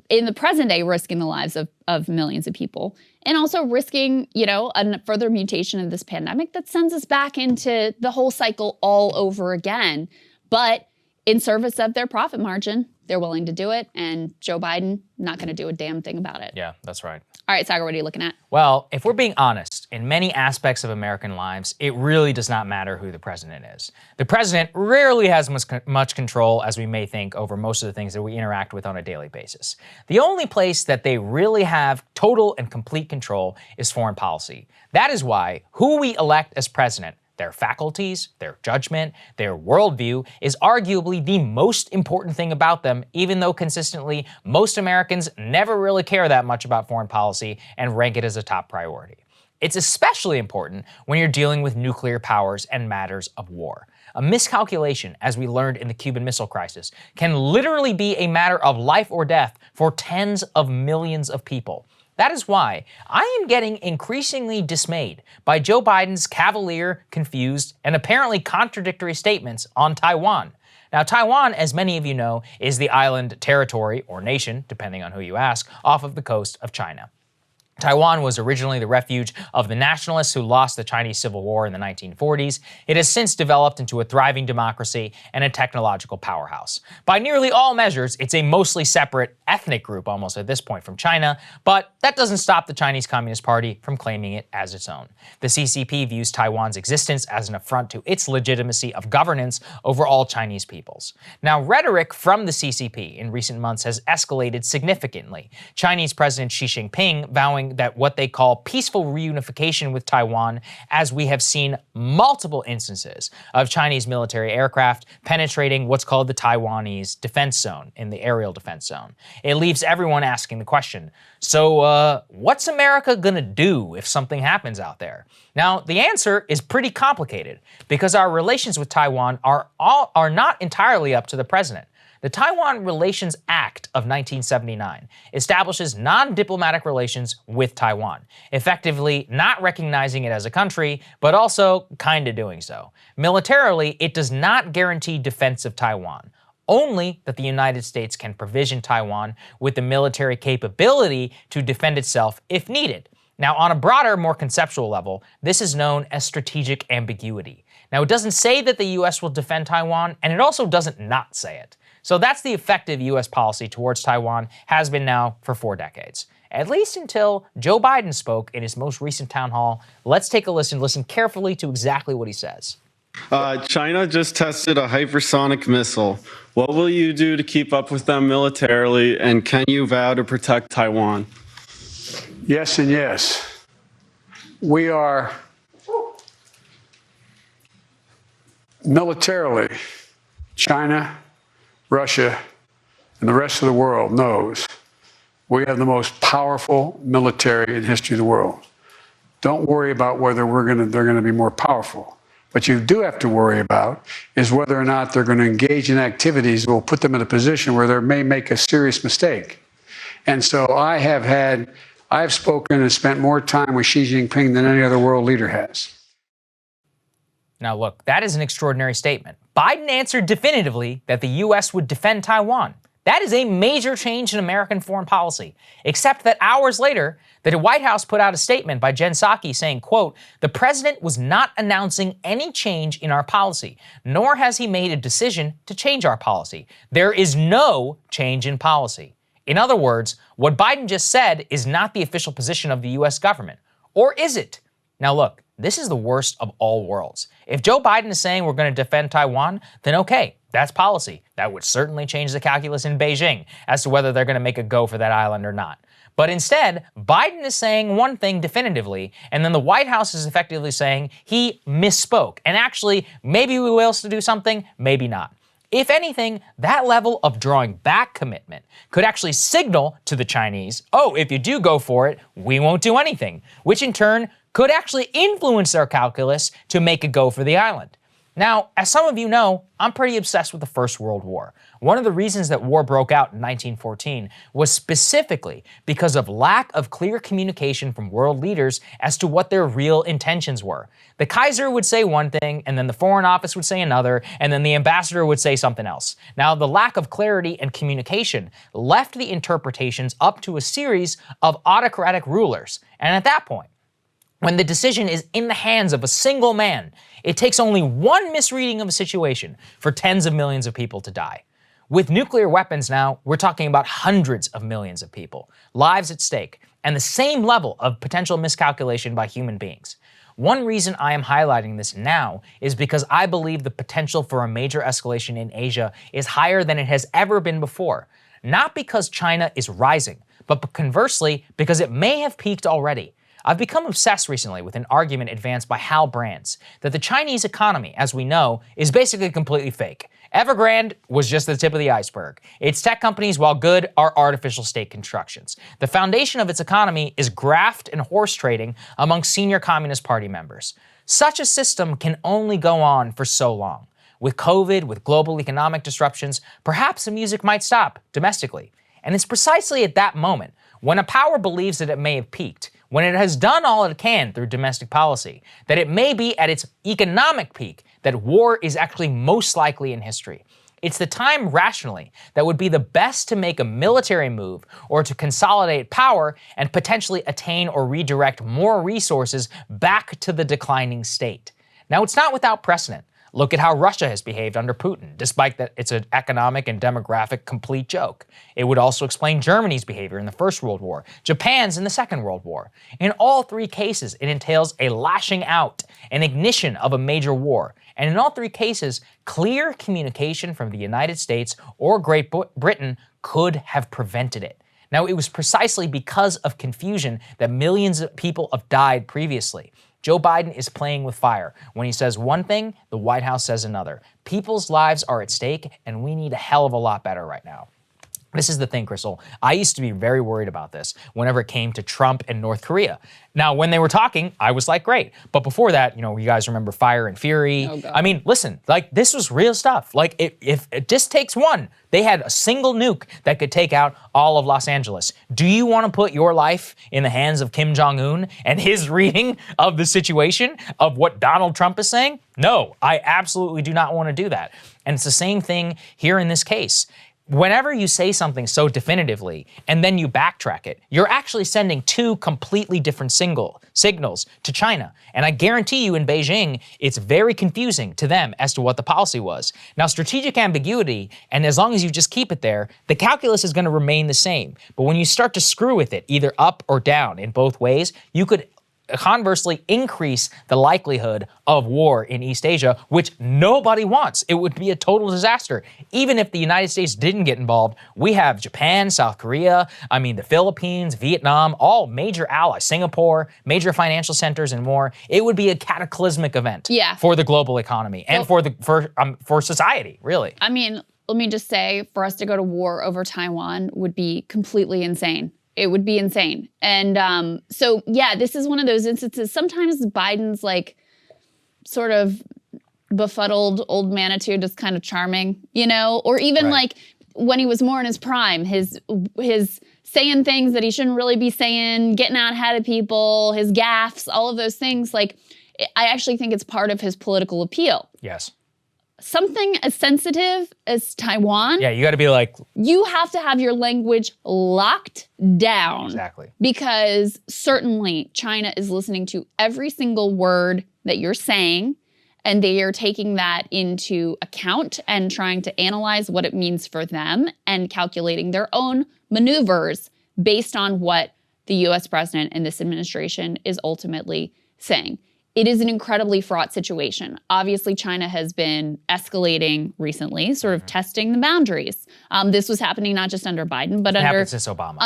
in the present day, risking the lives of millions of people, and also risking, a further mutation of this pandemic that sends us back into the whole cycle all over again. But in service of their profit margin, they're willing to do it, and Joe Biden not going to do a damn thing about it. Yeah, that's right. All right, Saagar, what are you looking at? Well, if we're being honest, in many aspects of American lives, it really does not matter who the president is. The president rarely has much control, as we may think, over most of the things that we interact with on a daily basis. The only place that they really have total and complete control is foreign policy. That is why who we elect as president, their faculties, their judgment, their worldview, is arguably the most important thing about them, even though consistently most Americans never really care that much about foreign policy and rank it as a top priority. It's especially important when you're dealing with nuclear powers and matters of war. A miscalculation, as we learned in the Cuban Missile Crisis, can literally be a matter of life or death for tens of millions of people. That is why I am getting increasingly dismayed by Joe Biden's cavalier, confused, and apparently contradictory statements on Taiwan. Now, Taiwan, as many of you know, is the island territory, or nation, depending on who you ask, off of the coast of China. Taiwan was originally the refuge of the nationalists who lost the Chinese Civil War in the 1940s. It has since developed into a thriving democracy and a technological powerhouse. By nearly all measures, it's a mostly separate ethnic group almost at this point from China, but that doesn't stop the Chinese Communist Party from claiming it as its own. The CCP views Taiwan's existence as an affront to its legitimacy of governance over all Chinese peoples. Now, rhetoric from the CCP in recent months has escalated significantly. Chinese President Xi Jinping vowing that what they call peaceful reunification with Taiwan, as we have seen multiple instances of Chinese military aircraft penetrating what's called the Taiwanese defense zone, in the aerial defense zone. It leaves everyone asking the question, so what's America gonna do if something happens out there? Now, the answer is pretty complicated because our relations with Taiwan are not entirely up to the president. The Taiwan Relations Act of 1979 establishes non-diplomatic relations with Taiwan, effectively not recognizing it as a country, but also kind of doing so. Militarily, it does not guarantee defense of Taiwan, only that the United States can provision Taiwan with the military capability to defend itself if needed. Now, on a broader, more conceptual level, this is known as strategic ambiguity. Now, it doesn't say that the US will defend Taiwan, and it also doesn't not say it. So that's the effective US policy towards Taiwan has been now for 4 decades. At least until Joe Biden spoke in his most recent town hall. Let's take a listen carefully to exactly what he says. China just tested a hypersonic missile. What will you do to keep up with them militarily, and can you vow to protect Taiwan? Yes and yes. We are militarily, China, Russia, and the rest of the world knows we have the most powerful military in the history of the world. Don't worry about whether they're going to be more powerful. What you do have to worry about is whether or not they're going to engage in activities that will put them in a position where they may make a serious mistake. And so I've spoken and spent more time with Xi Jinping than any other world leader has. Now look, that is an extraordinary statement. Biden answered definitively that the US would defend Taiwan. That is a major change in American foreign policy, except that hours later, the White House put out a statement by Jen Psaki saying, quote, "The president was not announcing any change in our policy, nor has he made a decision to change our policy. There is no change in policy." In other words, what Biden just said is not the official position of the US government. Or is it? Now look, this is the worst of all worlds. If Joe Biden is saying we're going to defend Taiwan, then okay, that's policy. That would certainly change the calculus in Beijing as to whether they're going to make a go for that island or not. But instead, Biden is saying one thing definitively, and then the White House is effectively saying he misspoke. And actually, maybe we will do something, maybe not. If anything, that level of drawing back commitment could actually signal to the Chinese, oh, if you do go for it, we won't do anything, which in turn could actually influence their calculus to make a go for the island. Now, as some of you know, I'm pretty obsessed with the First World War. One of the reasons that war broke out in 1914 was specifically because of lack of clear communication from world leaders as to what their real intentions were. The Kaiser would say one thing, and then the Foreign Office would say another, and then the ambassador would say something else. Now, the lack of clarity and communication left the interpretations up to a series of autocratic rulers. And at that point, when the decision is in the hands of a single man, it takes only one misreading of a situation for tens of millions of people to die. With nuclear weapons now, we're talking about hundreds of millions of people, lives at stake, and the same level of potential miscalculation by human beings. One reason I am highlighting this now is because I believe the potential for a major escalation in Asia is higher than it has ever been before. Not because China is rising, but conversely, because it may have peaked already. I've become obsessed recently with an argument advanced by Hal Brands that the Chinese economy, as we know, is basically completely fake. Evergrande was just the tip of the iceberg. Its tech companies, while good, are artificial state constructions. The foundation of its economy is graft and horse trading among senior Communist Party members. Such a system can only go on for so long. With COVID, with global economic disruptions, perhaps the music might stop domestically. And it's precisely at that moment, when a power believes that it may have peaked, when it has done all it can through domestic policy, that it may be at its economic peak, that war is actually most likely in history. It's the time rationally that would be the best to make a military move or to consolidate power and potentially attain or redirect more resources back to the declining state. Now, it's not without precedent. Look at how Russia has behaved under Putin, despite that it's an economic and demographic complete joke. It would also explain Germany's behavior in the First World War, Japan's in the Second World War. In all three cases, it entails a lashing out, an ignition of a major war. And in all three cases, clear communication from the United States or Great Britain could have prevented it. Now, it was precisely because of confusion that millions of people have died previously. Joe Biden is playing with fire. When he says one thing, the White House says another. People's lives are at stake, and we need a hell of a lot better right now. This is the thing, Krystal. I used to be very worried about this whenever it came to Trump and North Korea. Now, when they were talking, I was like, great. But before that, you guys remember Fire and Fury. Oh, God. I mean, listen, like this was real stuff. Like if it just takes one, they had a single nuke that could take out all of Los Angeles. Do you want to put your life in the hands of Kim Jong-un and his reading of the situation of what Donald Trump is saying? No, I absolutely do not want to do that. And it's the same thing here in this case. Whenever you say something so definitively and then you backtrack it, you're actually sending two completely different signals to China. And I guarantee you in Beijing, it's very confusing to them as to what the policy was. Now, strategic ambiguity, and as long as you just keep it there, the calculus is going to remain the same. But when you start to screw with it, either up or down in both ways, you could conversely increase the likelihood of war in East Asia, which nobody wants. It would be a total disaster. Even if the United States didn't get involved, we have Japan, South Korea, the Philippines, Vietnam, all major allies, Singapore, major financial centers and more. It would be a cataclysmic event for the global economy and for society, really. I mean, let me just say, for us to go to war over Taiwan would be completely insane. It would be insane. And so, yeah, this is one of those instances. Sometimes Biden's like sort of befuddled old manitude is kind of charming, or even like when he was more in his prime, his saying things that he shouldn't really be saying, getting out ahead of people, his gaffes, all of those things. Like, I actually think it's part of his political appeal. Yes. Something as sensitive as Taiwan. Yeah, you got to be like. You have to have your language locked down. Exactly. Because certainly China is listening to every single word that you're saying, and they are taking that into account and trying to analyze what it means for them and calculating their own maneuvers based on what the US president and this administration is ultimately saying. It is an incredibly fraught situation. Obviously, China has been escalating recently, sort of testing the boundaries. This was happening not just under Biden, but under since Obama,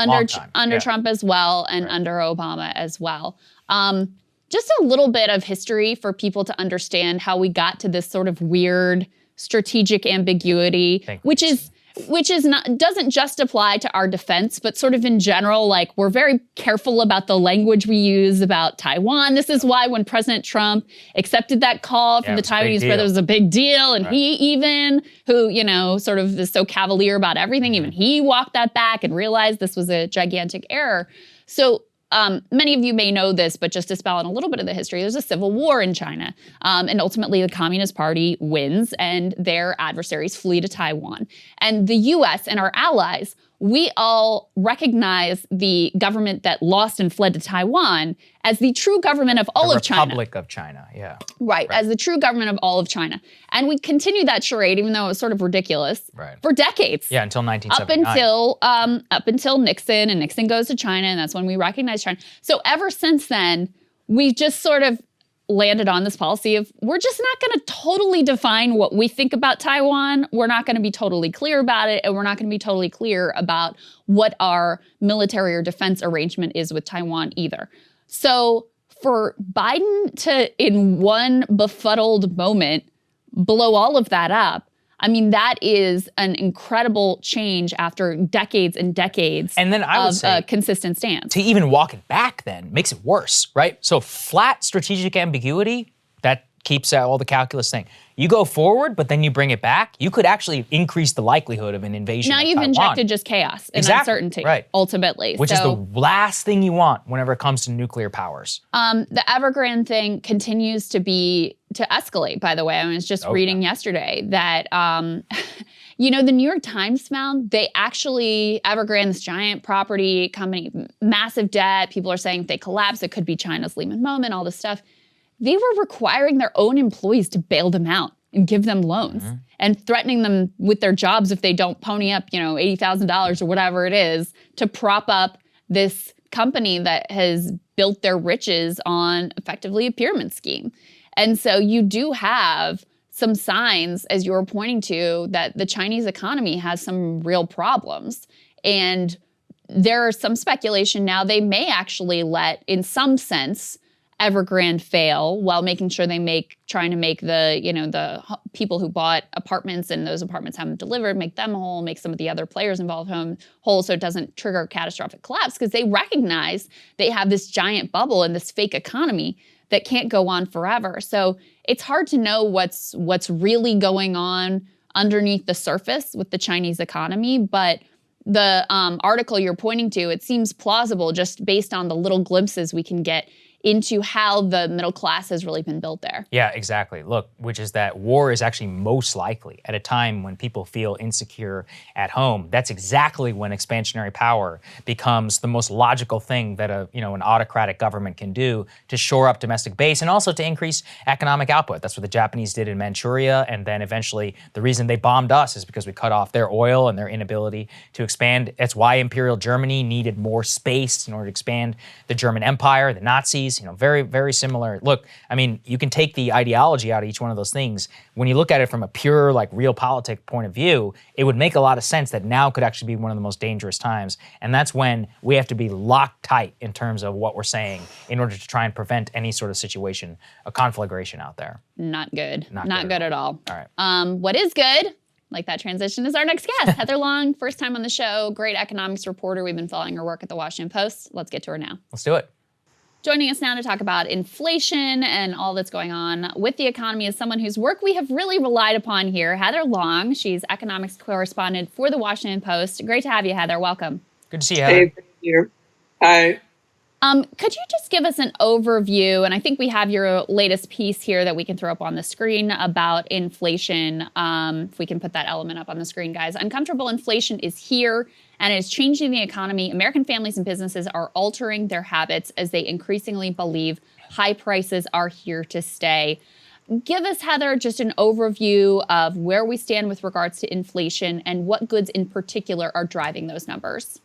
under Trump as well, and under Obama as well. Just a little bit of history for people to understand how we got to this sort of weird strategic ambiguity, which is not, doesn't just apply to our defense, but sort of in general, like we're very careful about the language we use about Taiwan. This is why when President Trump accepted that call from the Taiwanese brother, it was a big deal. And he even, who, sort of is so cavalier about everything, even he walked that back and realized this was a gigantic error. So many of you may know this, but just to spell out a little bit of the history, there's a civil war in China. And ultimately, the Communist Party wins and their adversaries flee to Taiwan. And the US and our allies, we all recognize the government that lost and fled to Taiwan as the true government of all of China. The Republic of China, yeah. Right, as the true government of all of China. And we continued that charade, even though it was sort of ridiculous, for decades. Yeah, until 1979. Up until Nixon, and Nixon goes to China, and that's when we recognize China. So ever since then, we've just sort of landed on this policy of we're just not going to totally define what we think about Taiwan. We're not going to be totally clear about it, and we're not going to be totally clear about what our military or defense arrangement is with Taiwan either. So for Biden to, in one befuddled moment, blow all of that up, I mean, that is an incredible change after decades and decades of a consistent stance. To even walk it back then makes it worse, right? So flat strategic ambiguity, keeps all the calculus thing. You go forward, but then you bring it back, you could actually increase the liklikelihood of an invasion Now of you've Taiwan. injected just chaos and uncertainty, ultimately. Which is the last thing you want whenever it comes to nuclear powers. The Evergrande thing continues to escalate, by the way. I was just reading yesterday that, you know, the New York Times found Evergrande, this giant property company, massive debt, people are saying if they collapse, it could be China's Lehman moment, all this stuff. They were requiring their own employees to bail them out and give them loans and threatening them with their jobs if they don't pony up, you know, $80,000 or whatever it is to prop up this company that has built their riches on effectively a pyramid scheme. And so you do have some signs, as you were pointing to, that the Chinese economy has some real problems. And there is some speculation now they may actually let, in some sense, Evergrande fail while making sure trying to make the people who bought apartments and those apartments haven't delivered, make them whole, make some of the other players involved whole so it doesn't trigger a catastrophic collapse, because they recognize they have this giant bubble and this fake economy that can't go on forever. So it's hard to know what's really going on underneath the surface with the Chinese economy, but the article you're pointing to, it seems plausible just based on the little glimpses we can get into how the middle class has really been built there. Yeah, exactly. Look, which is that war is actually most likely at a time when people feel insecure at home. That's exactly when expansionary power becomes the most logical thing that an autocratic government can do to shore up domestic base and also to increase economic output. That's what the Japanese did in Manchuria, and then eventually the reason they bombed us is because we cut off their oil and their inability to expand. That's why Imperial Germany needed more space in order to expand the German Empire, the Nazis. Very, very similar. Look, I mean, you can take the ideology out of each one of those things. When you look at it from a pure, realpolitik point of view, it would make a lot of sense that now could actually be one of the most dangerous times. And that's when we have to be locked tight in terms of what we're saying in order to try and prevent any sort of situation, a conflagration out there. Not good. Not good at all. All right. What is good, like that transition, is our next guest, Heather Long, first time on the show, great economics reporter. We've been following her work at the Washington Post. Let's get to her now. Let's do it. Joining us now to talk about inflation and all that's going on with the economy is someone whose work we have really relied upon here, Heather Long. She's economics correspondent for the Washington Post. Great to have you, Heather. Welcome. Good to see you, Heather. Hey, thank you. Hi. Could you just give us an overview, and I think we have your latest piece here that we can throw up on the screen about inflation. If we can put that element up on the screen, guys. Uncomfortable inflation is here, and it is changing the economy. American families and businesses are altering their habits as they increasingly believe high prices are here to stay. Give us, Heather, just an overview of where we stand with regards to inflation and what goods in particular are driving those numbers.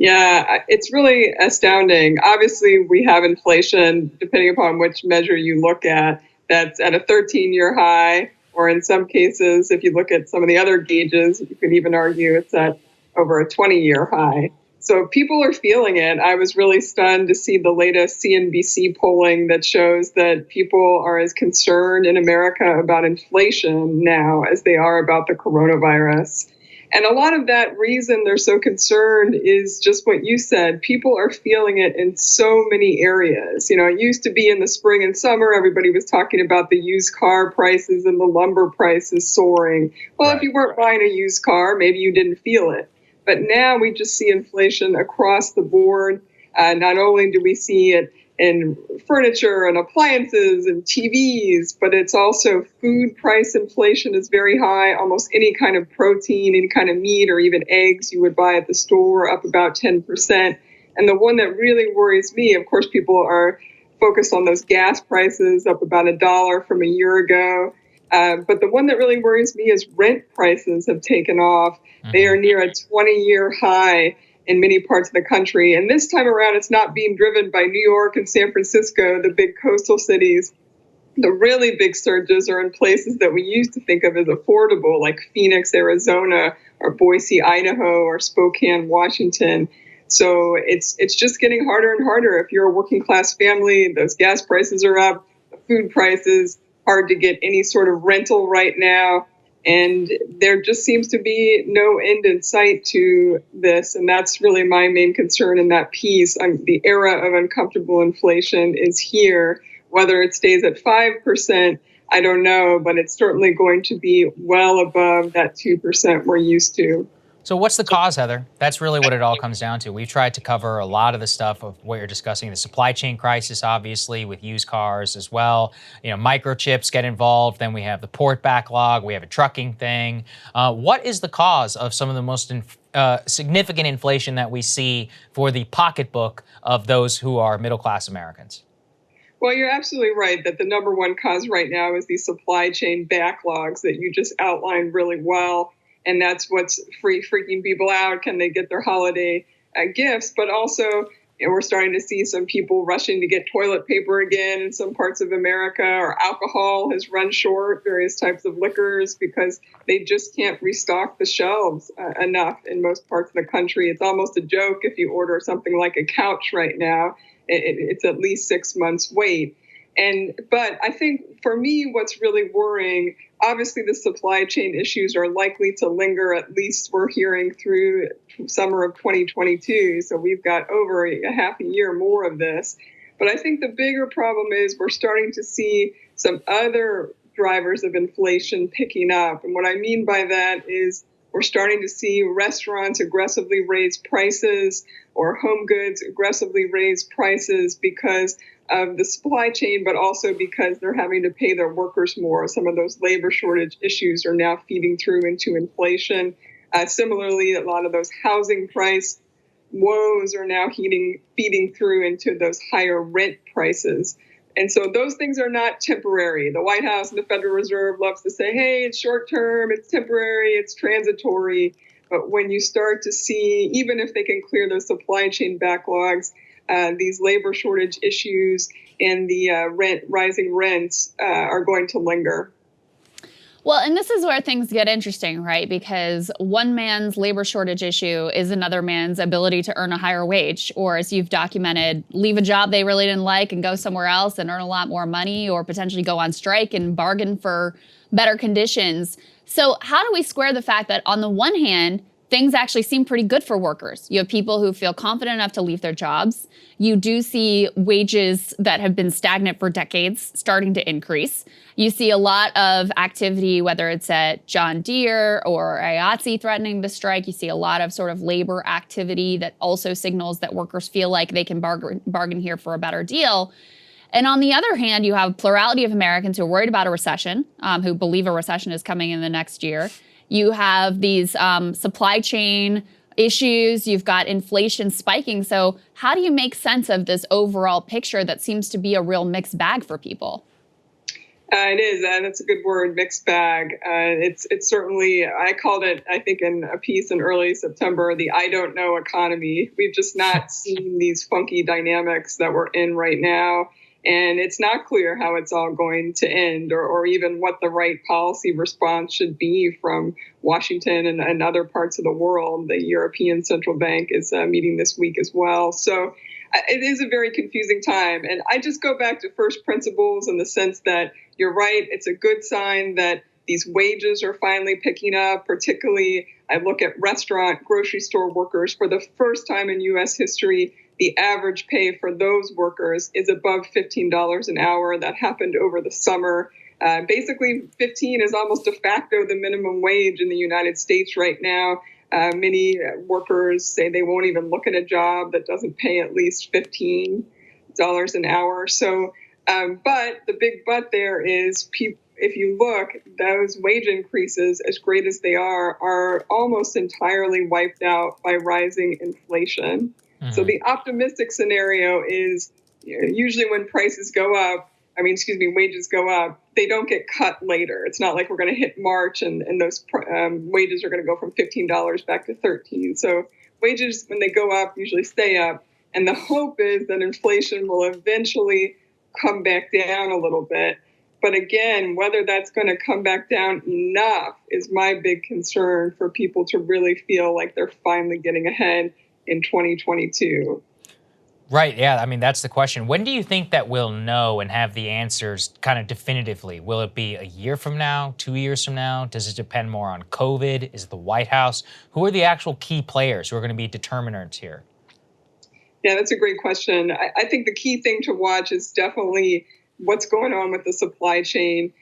Yeah, it's really astounding. Obviously, we have inflation, depending upon which measure you look at, that's at a 13-year high, or in some cases, if you look at some of the other gauges, you could even argue it's at over a 20-year high. So people are feeling it. I was really stunned to see the latest CNBC polling that shows that people are as concerned in America about inflation now as they are about the coronavirus. And a lot of that reason they're so concerned is just what you said. People are feeling it in so many areas. It used to be in the spring and summer, everybody was talking about the used car prices and the lumber prices soaring. Well, if you weren't buying a used car, maybe you didn't feel it. But now we just see inflation across the board. Not only do we see it in furniture and appliances and TVs, but it's also food price inflation is very high. Almost any kind of protein, any kind of meat, or even eggs you would buy at the store, up about 10%. And the one that really worries me, of course, people are focused on those gas prices, up about $1 from a year ago. But the one that really worries me is rent prices have taken off. They are near a 20-year high in many parts of the country. And this time around, it's not being driven by New York and San Francisco, the big coastal cities. The really big surges are in places that we used to think of as affordable, like Phoenix, Arizona, or Boise, Idaho, or Spokane, Washington. So it's just getting harder and harder. If you're a working class family, those gas prices are up, the food prices, hard to get any sort of rental right now. And there just seems to be no end in sight to this. And that's really my main concern in that piece. The era of uncomfortable inflation is here. Whether it stays at 5%, I don't know, but it's certainly going to be well above that 2% we're used to. So what's the cause, Heather? That's really what it all comes down to. We've tried to cover a lot of the stuff of what you're discussing, the supply chain crisis, obviously, with used cars as well. You know, microchips get involved. Then we have the port backlog. We have a trucking thing. What is the cause of some of the most significant inflation that we see for the pocketbook of those who are middle-class Americans? Well, you're absolutely right that the number one cause right now is these supply chain backlogs that you just outlined really well. And that's what's freaking people out. Can they get their holiday gifts? But also, we're starting to see some people rushing to get toilet paper again in some parts of America, or alcohol has run short, various types of liquors, because they just can't restock the shelves enough in most parts of the country. It's almost a joke if you order something like a couch right now. It's at least 6 months wait. But I think for me, what's really worrying, obviously the supply chain issues are likely to linger, at least we're hearing through summer of 2022. So we've got over a half a year more of this. But I think the bigger problem is we're starting to see some other drivers of inflation picking up. And what I mean by that is we're starting to see restaurants aggressively raise prices, or home goods aggressively raise prices because of the supply chain, but also because they're having to pay their workers more. Some of those labor shortage issues are now feeding through into inflation. Similarly, a lot of those housing price woes are now feeding through into those higher rent prices. And so those things are not temporary. The White House and the Federal Reserve loves to say, hey, it's short term, it's temporary, it's transitory. But when you start to see, even if they can clear those supply chain backlogs, these labor shortage issues and the rising rents are going to linger. Well, and this is where things get interesting, right? Because one man's labor shortage issue is another man's ability to earn a higher wage, or as you've documented, leave a job they really didn't like and go somewhere else and earn a lot more money, or potentially go on strike and bargain for better conditions. So how do we square the fact that on the one hand, things actually seem pretty good for workers? You have people who feel confident enough to leave their jobs. You do see wages that have been stagnant for decades starting to increase. You see a lot of activity, whether it's at John Deere or IATSE threatening to strike. You see a lot of sort of labor activity that also signals that workers feel like they can bargain here for a better deal. And on the other hand, you have a plurality of Americans who are worried about a recession, who believe a recession is coming in the next year. You have these supply chain issues. You've got inflation spiking. So how do you make sense of this overall picture that seems to be a real mixed bag for people? It is, and it's a good word, mixed bag. It's certainly, I called it, I think in a piece in early September, the I don't know economy. We've just not seen these funky dynamics that we're in right now. And it's not clear how it's all going to end, or even what the right policy response should be from Washington and other parts of the world. The European Central Bank is meeting this week as well. So it is a very confusing time. And I just go back to first principles in the sense that you're right. It's a good sign that these wages are finally picking up. Particularly, I look at restaurant, grocery store workers. For the first time in U.S. history, the average pay for those workers is above $15 an hour. That happened over the summer. Basically, 15 is almost de facto the minimum wage in the United States right now. Many workers say they won't even look at a job that doesn't pay at least $15 an hour. So, but the big but there is, if you look, those wage increases, as great as they are almost entirely wiped out by rising inflation. Mm-hmm. So the optimistic scenario is usually when prices go up, wages go up, they don't get cut later. It's not like we're going to hit March and those wages are going to go from $15 back to $13. So wages, when they go up, usually stay up. And the hope is that inflation will eventually come back down a little bit. But again, whether that's going to come back down enough is my big concern for people to really feel like they're finally getting ahead in 2022. Right, yeah, I mean, that's the question. When do you think that we'll know and have the answers kind of definitively? Will it be a year from now, 2 years from now? Does it depend more on COVID? Is it the White House? Who are the actual key players who are going to be determinants here? Yeah, that's a great question. I think the key thing to watch is definitely what's going on with the supply chain.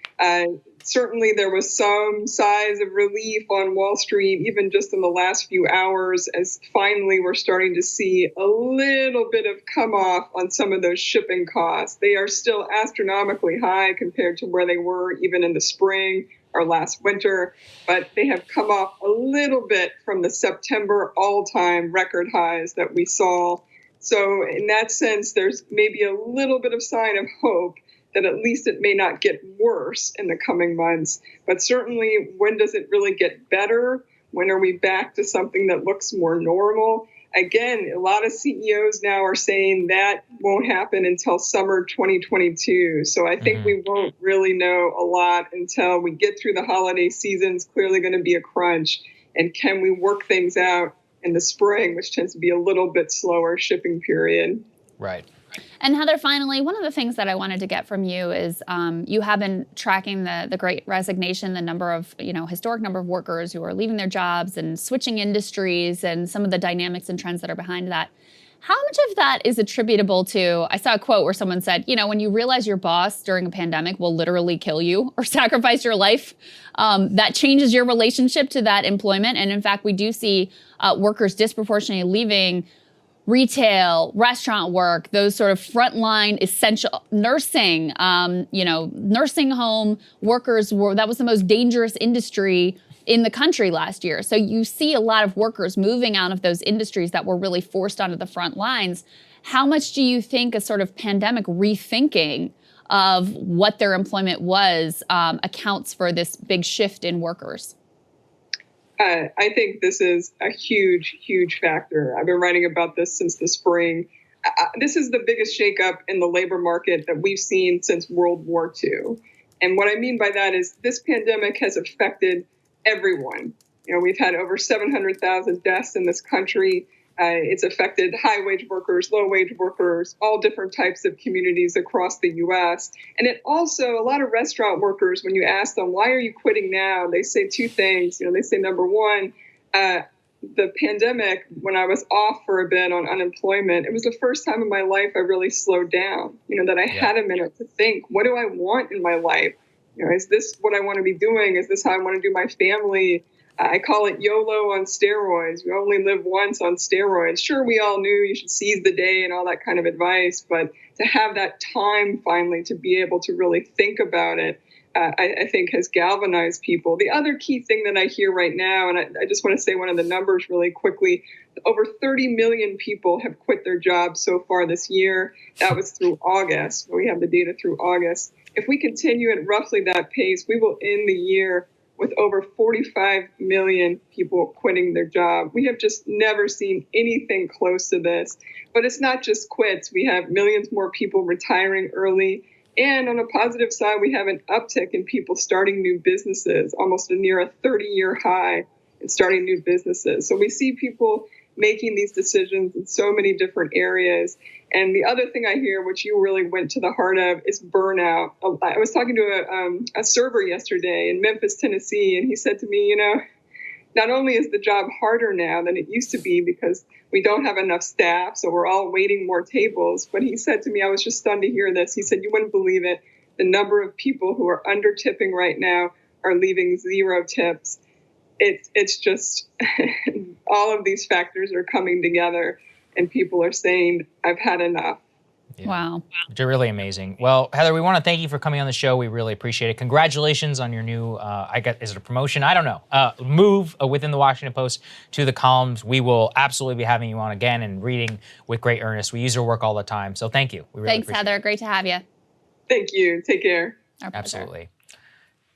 Certainly there was some signs of relief on Wall Street, even just in the last few hours, as finally we're starting to see a little bit of come off on some of those shipping costs. They are still astronomically high compared to where they were even in the spring or last winter, but they have come off a little bit from the September all-time record highs that we saw. So in that sense, there's maybe a little bit of sign of hope that at least it may not get worse in the coming months. But certainly, when does it really get better? When are we back to something that looks more normal? Again, a lot of CEOs now are saying that won't happen until summer 2022. So I think we won't really know a lot until we get through the holiday season. It's clearly going to be a crunch. And can we work things out in the spring, which tends to be a little bit slower shipping period? Right. And Heather, finally, one of the things that I wanted to get from you is you have been tracking the Great Resignation, the number of, historic number of workers who are leaving their jobs and switching industries and some of the dynamics and trends that are behind that. How much of that is attributable to, I saw a quote where someone said, when you realize your boss during a pandemic will literally kill you or sacrifice your life, that changes your relationship to that employment. And in fact, we do see workers disproportionately leaving retail, restaurant work, those sort of frontline essential nursing, nursing home workers that was the most dangerous industry in the country last year. So you see a lot of workers moving out of those industries that were really forced onto the front lines. How much do you think a sort of pandemic rethinking of what their employment was accounts for this big shift in workers? I think this is a huge, huge factor. I've been writing about this since the spring. This is the biggest shakeup in the labor market that we've seen since World War II. And what I mean by that is this pandemic has affected everyone. We've had over 700,000 deaths in this country. It's affected high-wage workers, low-wage workers, all different types of communities across the U.S. And it also, a lot of restaurant workers, when you ask them, why are you quitting now? They say two things. They say, number one, the pandemic, when I was off for a bit on unemployment, it was the first time in my life I really slowed down, that I had a minute to think, what do I want in my life? Is this what I want to be doing? Is this how I want to do my family? I call it YOLO on steroids. We only live once on steroids. Sure, we all knew you should seize the day and all that kind of advice, but to have that time finally to be able to really think about it, I think has galvanized people. The other key thing that I hear right now, and I just want to say one of the numbers really quickly, over 30 million people have quit their jobs so far this year. That was through August. We have the data through August. If we continue at roughly that pace, we will end the year with over 45 million people quitting their job. We have just never seen anything close to this. But it's not just quits. We have millions more people retiring early. And on a positive side, we have an uptick in people starting new businesses, almost near a 30-year high in starting new businesses. So we see people making these decisions in so many different areas. And the other thing I hear, which you really went to the heart of, is burnout. I was talking to a server yesterday in Memphis, Tennessee, and he said to me, not only is the job harder now than it used to be because we don't have enough staff, so we're all waiting more tables, but he said to me, I was just stunned to hear this. He said, you wouldn't believe it. The number of people who are under tipping right now are leaving 0 tips. It's just all of these factors are coming together. And people are saying, I've had enough. Yeah. Wow. Which are really amazing. Well, Heather, we want to thank you for coming on the show. We really appreciate it. Congratulations on your new, is it a promotion? I don't know. Move within the Washington Post to the columns. We will absolutely be having you on again and reading with great earnest. We use your work all the time. So thank you. We really Thanks, Heather. it. Great to have you. Thank you. Take care. Absolutely.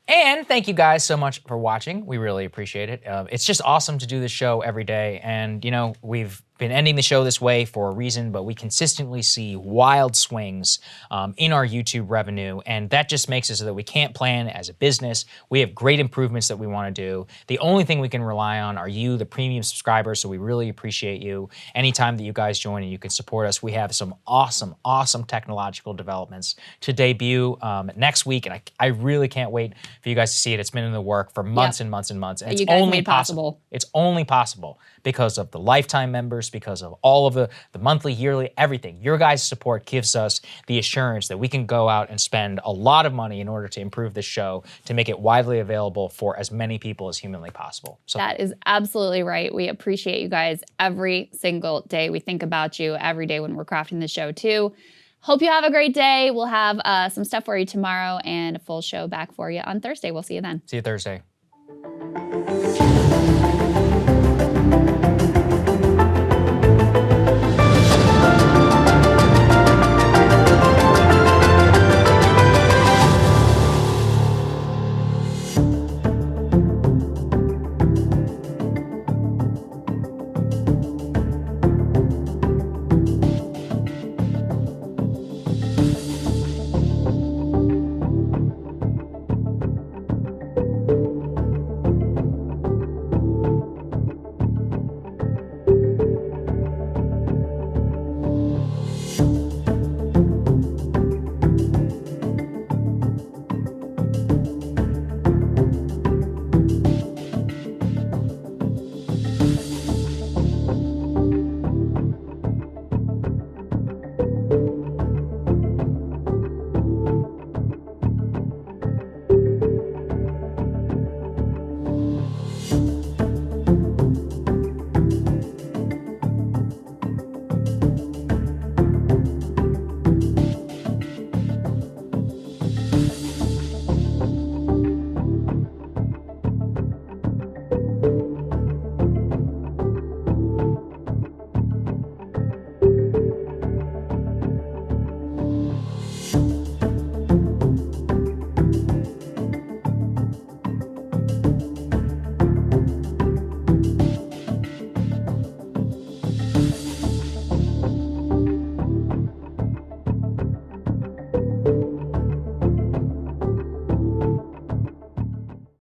And thank you guys so much for watching. We really appreciate it. It's just awesome to do this show every day. And, we've been ending the show this way for a reason, but we consistently see wild swings in our YouTube revenue. And that just makes it so that we can't plan as a business. We have great improvements that we want to do. The only thing we can rely on are you, the premium subscribers. So we really appreciate you. Anytime that you guys join and you can support us, we have some awesome, awesome technological developments to debut next week. And I really can't wait for you guys to see it. It's been in the work for months and months and months. And you guys made possible. It's only possible because of the lifetime members, just because of all of the monthly, yearly, everything. Your guys' support gives us the assurance that we can go out and spend a lot of money in order to improve this show, to make it widely available for as many people as humanly possible. So that is absolutely right. We appreciate you guys every single day. We think about you every day when we're crafting the show too. Hope you have a great day. We'll have some stuff for you tomorrow and a full show back for you on Thursday. We'll see you then. See you Thursday.